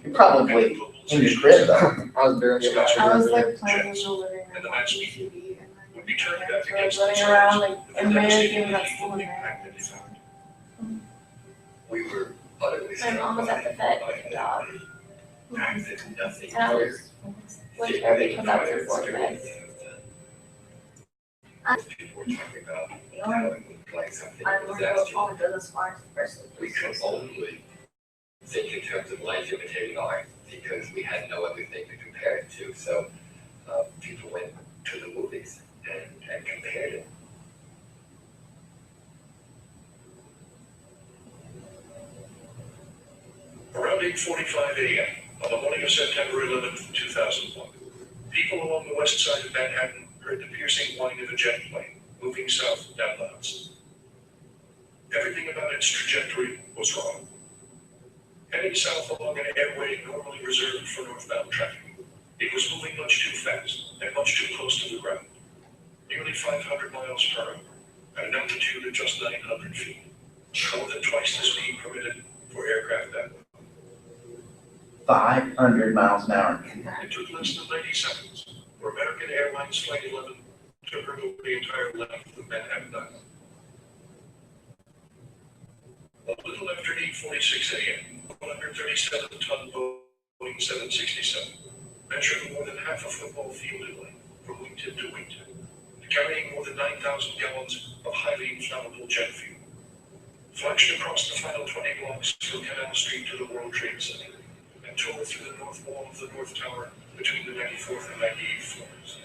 You're probably in your crib though. I was barely. I was like playing in the living room watching TV and Would be turned my back parents against were running around like American, that's still American. We were utterly. My mom was at the vet with the dog. Acted nothing. And I was with her because I was in fourth grade. People were talking about The only like something I learned about home business farms first. We could only think in terms of life imitating art because we had no other thing to compare it to. So people went to the movies and compared it. Around 8:45 a.m. on the morning of September 11th, 2001, people along the west side of Manhattan heard the piercing whine of a jet plane moving south down the Hudson. Everything about its trajectory was wrong. Heading south along an airway normally reserved for northbound traffic, it was moving much too fast and much too close to the ground, nearly 500 miles per hour at an altitude of just 900 feet, more than twice the speed permitted for aircraft that way. 500 miles an hour. It took less than 90 seconds for American Airlines Flight 11 to hurtle over the entire length of Manhattan Island. A little after 8:46 a.m., 137-ton Boeing 767 measured more than half a football field in length from wingtip to wingtip, carrying more than 9,000 gallons of highly inflammable jet fuel. Flashed across the final 20 blocks from Canal Street to the World Trade Center and tore through the north wall of the North Tower between the 94th and 98th floors.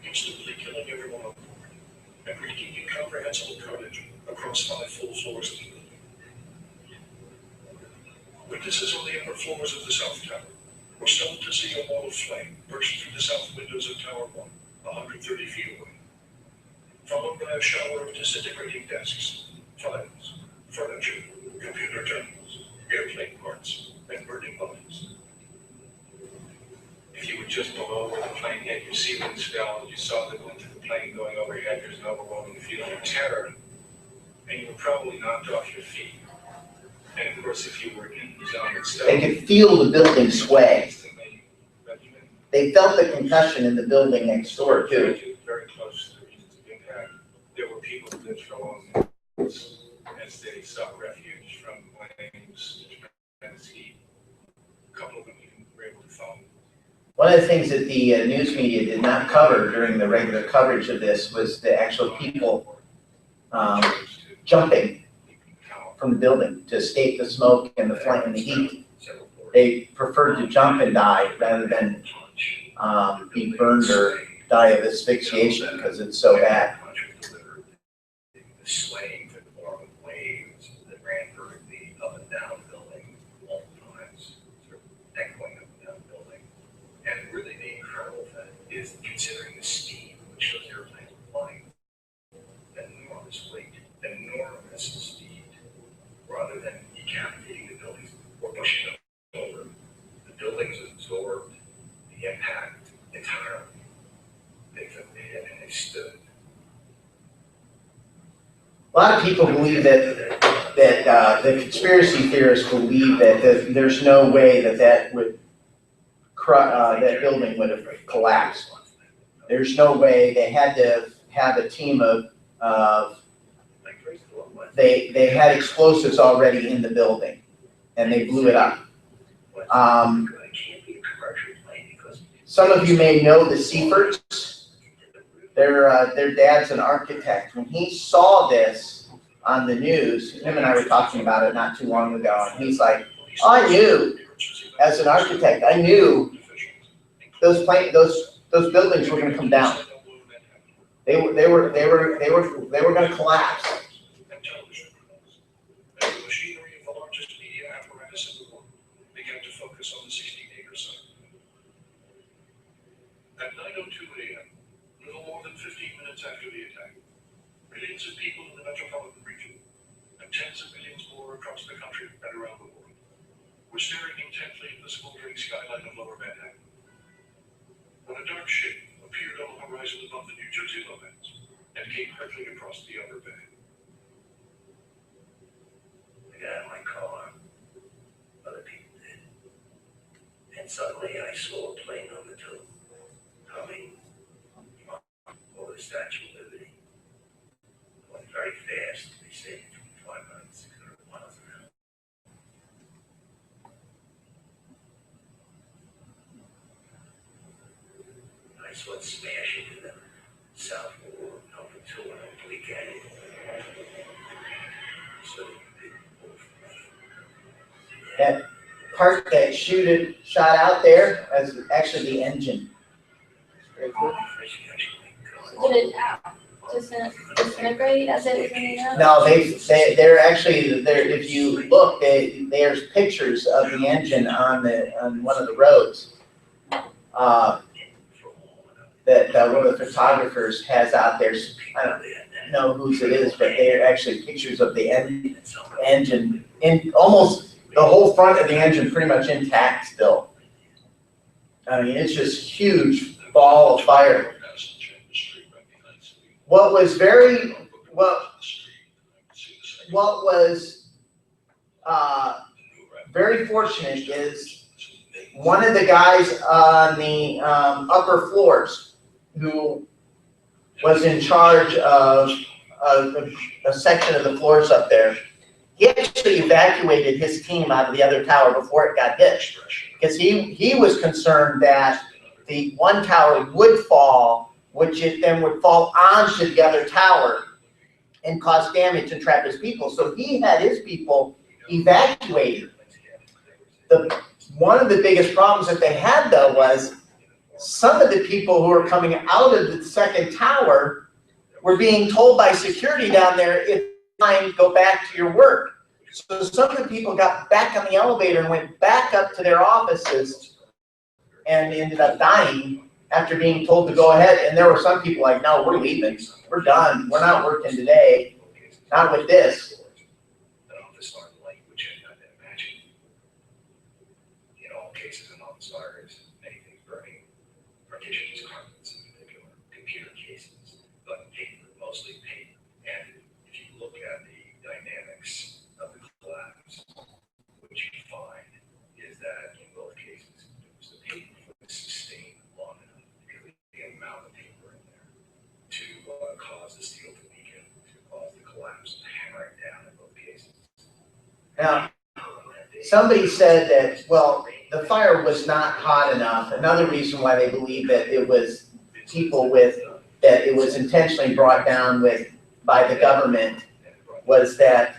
Instantly killing everyone on board and wreaking incomprehensible carnage across 5 full floors of the building. Witnesses on the upper floors of the South Tower were stunned to see a wall of flame burst through the south windows of Tower 1, 130 feet away, followed by a shower of disintegrating desks, files, furniture, computer terminals, airplane parts, and burning bodies. If you were just below where the plane hit, your ceilings fell, and you saw the glint of the plane going overhead, there's an overwhelming feeling of terror, and you were probably knocked off your feet. And of course, if you were in the zone itself, They could feel the building sway. They felt the concussion in the building next door too. Very close to the regions of impact. There were people who lived for long years as they sought refuge from flames, tremendous heat. A couple of them even were able to phone. One of the things that the news media did not cover during the regular coverage of this was the actual people jumping from the building to escape the smoke and the flame and the heat. They preferred to jump and die rather than be burned or die of asphyxiation because it's so bad. The swaying took the form of waves that ran vertically up and down the building multiple times, sort of echoing up and down the building. And really the incredible thing is considering the speed at which those airplanes were flying, enormous weight, enormous speed, rather than decapitating the buildings or pushing them over. The buildings absorbed the impact entirely. They took the hit and they stood. A lot of people believe that the conspiracy theorists believe that there's no way that that building would have collapsed. There's no way. They had to have a team of they had explosives already in the building, and they blew it up. Some of you may know the Seiferts. Their dad's an architect. When he saw this on the news, him and I were talking about it not too long ago, and he's like, oh, I knew, as an architect, I knew those buildings were going to come down. They were going to collapse. Machinery of the largest media apparatus in the world began to focus on the 16-acre site. At 9:02 a.m., little more than 15 minutes after the attack, millions of people in the metropolitan region and tens of millions more across the country and around the world were staring intently at the smoldering skyline of Lower Manhattan when a dark shape appeared on the horizon above the New Jersey lowlands and came hurtling across the Upper Bay. I got in my car, other people did, and suddenly I saw plane number 2 coming over the Statue of Liberty. Going very fast, they say 500, 600 miles an hour. I saw it smash into the south wall of number 2 and hopefully get it. So That part that shot out there was actually the engine. Did it disintegrate as it was coming out? No, they're actually if you look, there's pictures of the engine on one of the roads. That one of the photographers has out there. I don't know whose it is, but they are actually pictures of the engine in almost the whole front of the engine pretty much intact still. I mean, it's just huge ball of fire. What was very fortunate is one of the guys on the upper floors who was in charge of a section of the floors up there. He actually evacuated his team out of the other tower before it got hit, because he was concerned that the one tower would fall, which it then would fall onto the other tower and cause damage and trap his people. So he had his people evacuated. One of the biggest problems that they had, though, was some of the people who were coming out of the second tower were being told by security down there, if you go back to your work. So some of the people got back on the elevator and went back up to their offices and ended up dying after being told to go ahead. And there were some people like, no, we're leaving. We're done. We're not working today. Not with this. An office fire which I imagine in all cases of non-fires, anything burning caused the steel to weaken, to cause the collapse, hammering down in both cases. Now, somebody said that, well, the fire was not hot enough. Another reason why they believe that it was people with, that it was intentionally brought down with, by the government, was that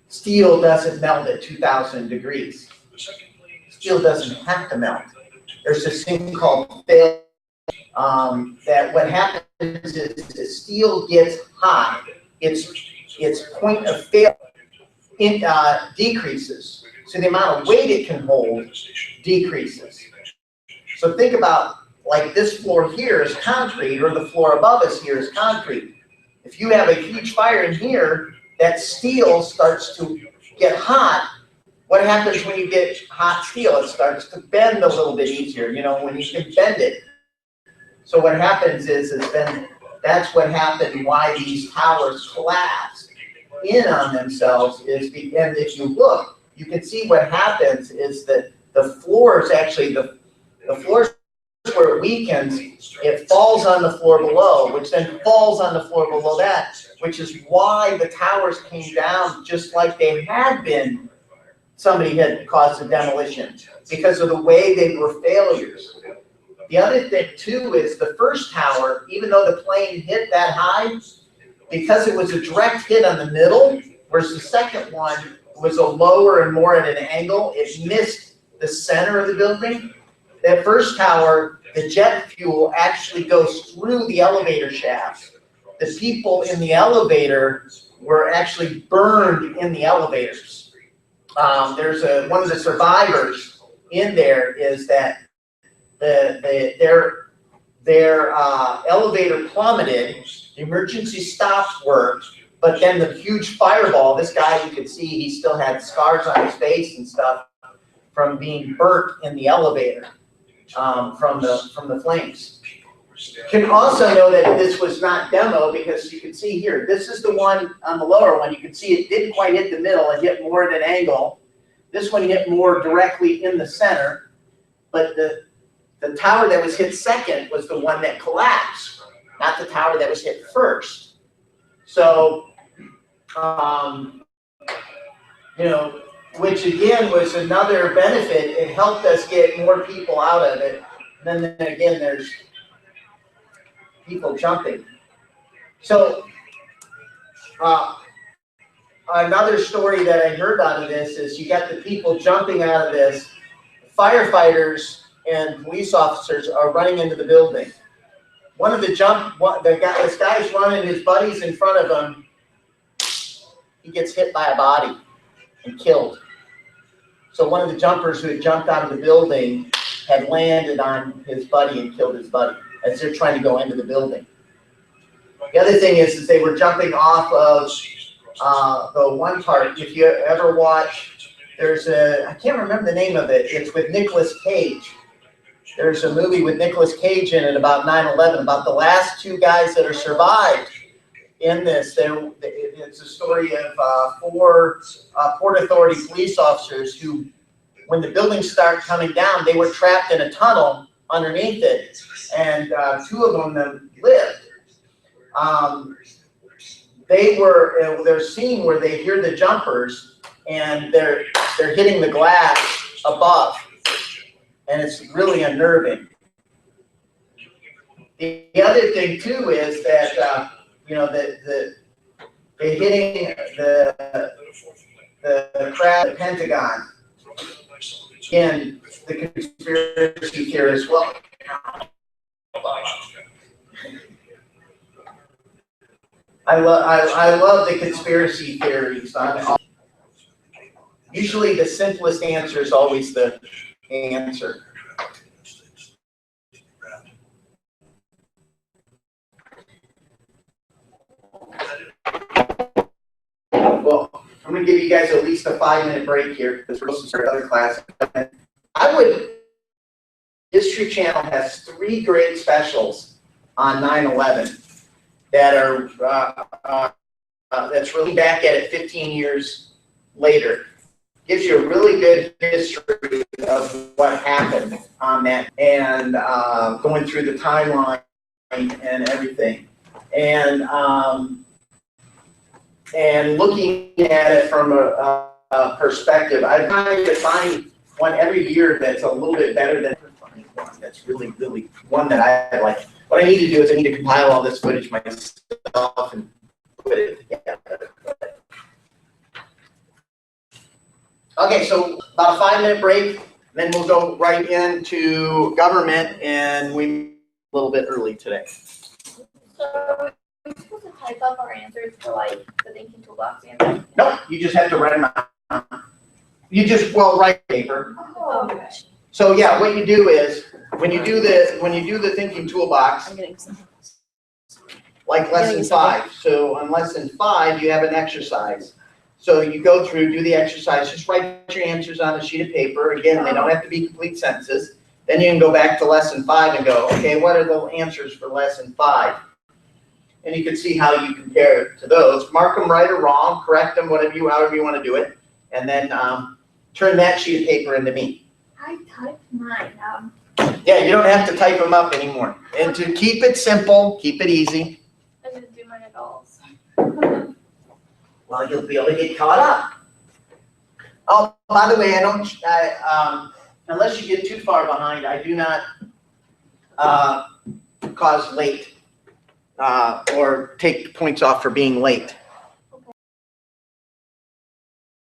steel doesn't melt at 2,000 degrees. Steel doesn't have to melt. There's this thing called failure, that what happens is the steel gets hot, its point of failure decreases. So the amount of weight it can hold decreases. So think about, like, this floor here is concrete, or the floor above us here is concrete. If you have a huge fire in here, that steel starts to get hot. What happens when you get hot steel? It starts to bend a little bit easier, you know, when you can bend it. So what happens is then that's what happened, why these towers collapse in on themselves is, and if you look, you can see what happens is that the floors actually, the floors where it weakens, it falls on the floor below, which then falls on the floor below that, which is why the towers came down just like they had been. Somebody had caused a demolition because of the way they were failures. The other thing too is the first tower, even though the plane hit that high, because it was a direct hit on the middle, whereas the second one was a lower and more at an angle, it missed the center of the building. That first tower, the jet fuel actually goes through the elevator shafts. The people in the elevator were actually burned in the elevators. There's one of the survivors in there is that their elevator plummeted, the emergency stops worked, but then the huge fireball, this guy you could see, he still had scars on his face and stuff from being burnt in the elevator, from the flames. You can also know that this was not demo because you can see here, this is the one on the lower one, you can see it didn't quite hit the middle, it hit more at an angle. This one hit more directly in the center, but the tower that was hit second was the one that collapsed, not the tower that was hit first. So, you know, which again was another benefit. It helped us get more people out of it. And then again, there's people jumping. So, another story that I heard out of this is you got the people jumping out of this. Firefighters and police officers are running into the building. One of the this guy's running, his buddy's in front of him. He gets hit by a body and killed. So one of the jumpers who had jumped out of the building had landed on his buddy and killed his buddy as they're trying to go into the building. The other thing is they were jumping off of the one part. If you ever watch, there's I can't remember the name of it. It's with Nicolas Cage. There's a movie with Nicolas Cage in it about 9/11, about the last two guys that are survived in this. It's a story of four Port Authority police officers who, when the buildings started coming down, they were trapped in a tunnel underneath it, and two of them lived. There's a scene where they hear the jumpers, and they're hitting the glass above. And it's really unnerving. The other thing too is that you know they're hitting the crowd at the Pentagon. Again, the conspiracy theorists. Well, I love the conspiracy theories. Usually, the simplest answer is always the answer. Well, I'm going to give you guys at least a 5-minute break here because we're supposed to start another class. History Channel has 3 great specials on 9/11 that are that's really back at it 15 years later. Gives you a really good history of what happened on that and going through the timeline and everything. And looking at it from a perspective, I try to find one every year that's a little bit better than one that's really, really one that I like. What I need to do is I need to compile all this footage myself and put it together. Okay, so about a 5-minute break, then we'll go right into government, and we a little bit early today. So we're supposed to type up our answers for like the thinking toolbox answers? Nope, you just have to write them out. You just, well, write paper. Oh, Okay. So yeah, what you do is, when you do the thinking toolbox, I'm getting some. like lesson 5, so on lesson 5, you have an exercise. So you go through, do the exercise, just write your answers on a sheet of paper. Again, they don't have to be complete sentences. Then you can go back to lesson 5 and go, okay, what are the answers for lesson 5? And you can see how you compare to those. Mark them right or wrong, correct them, however you want to do it. And then turn that sheet of paper into me. I typed mine. Yeah, you don't have to type them up anymore. And to keep it simple, keep it easy, I'm gonna do mine at all. well, you'll be able to get caught up. Oh, by the way, unless you get too far behind, I do not cause late or take points off for being late.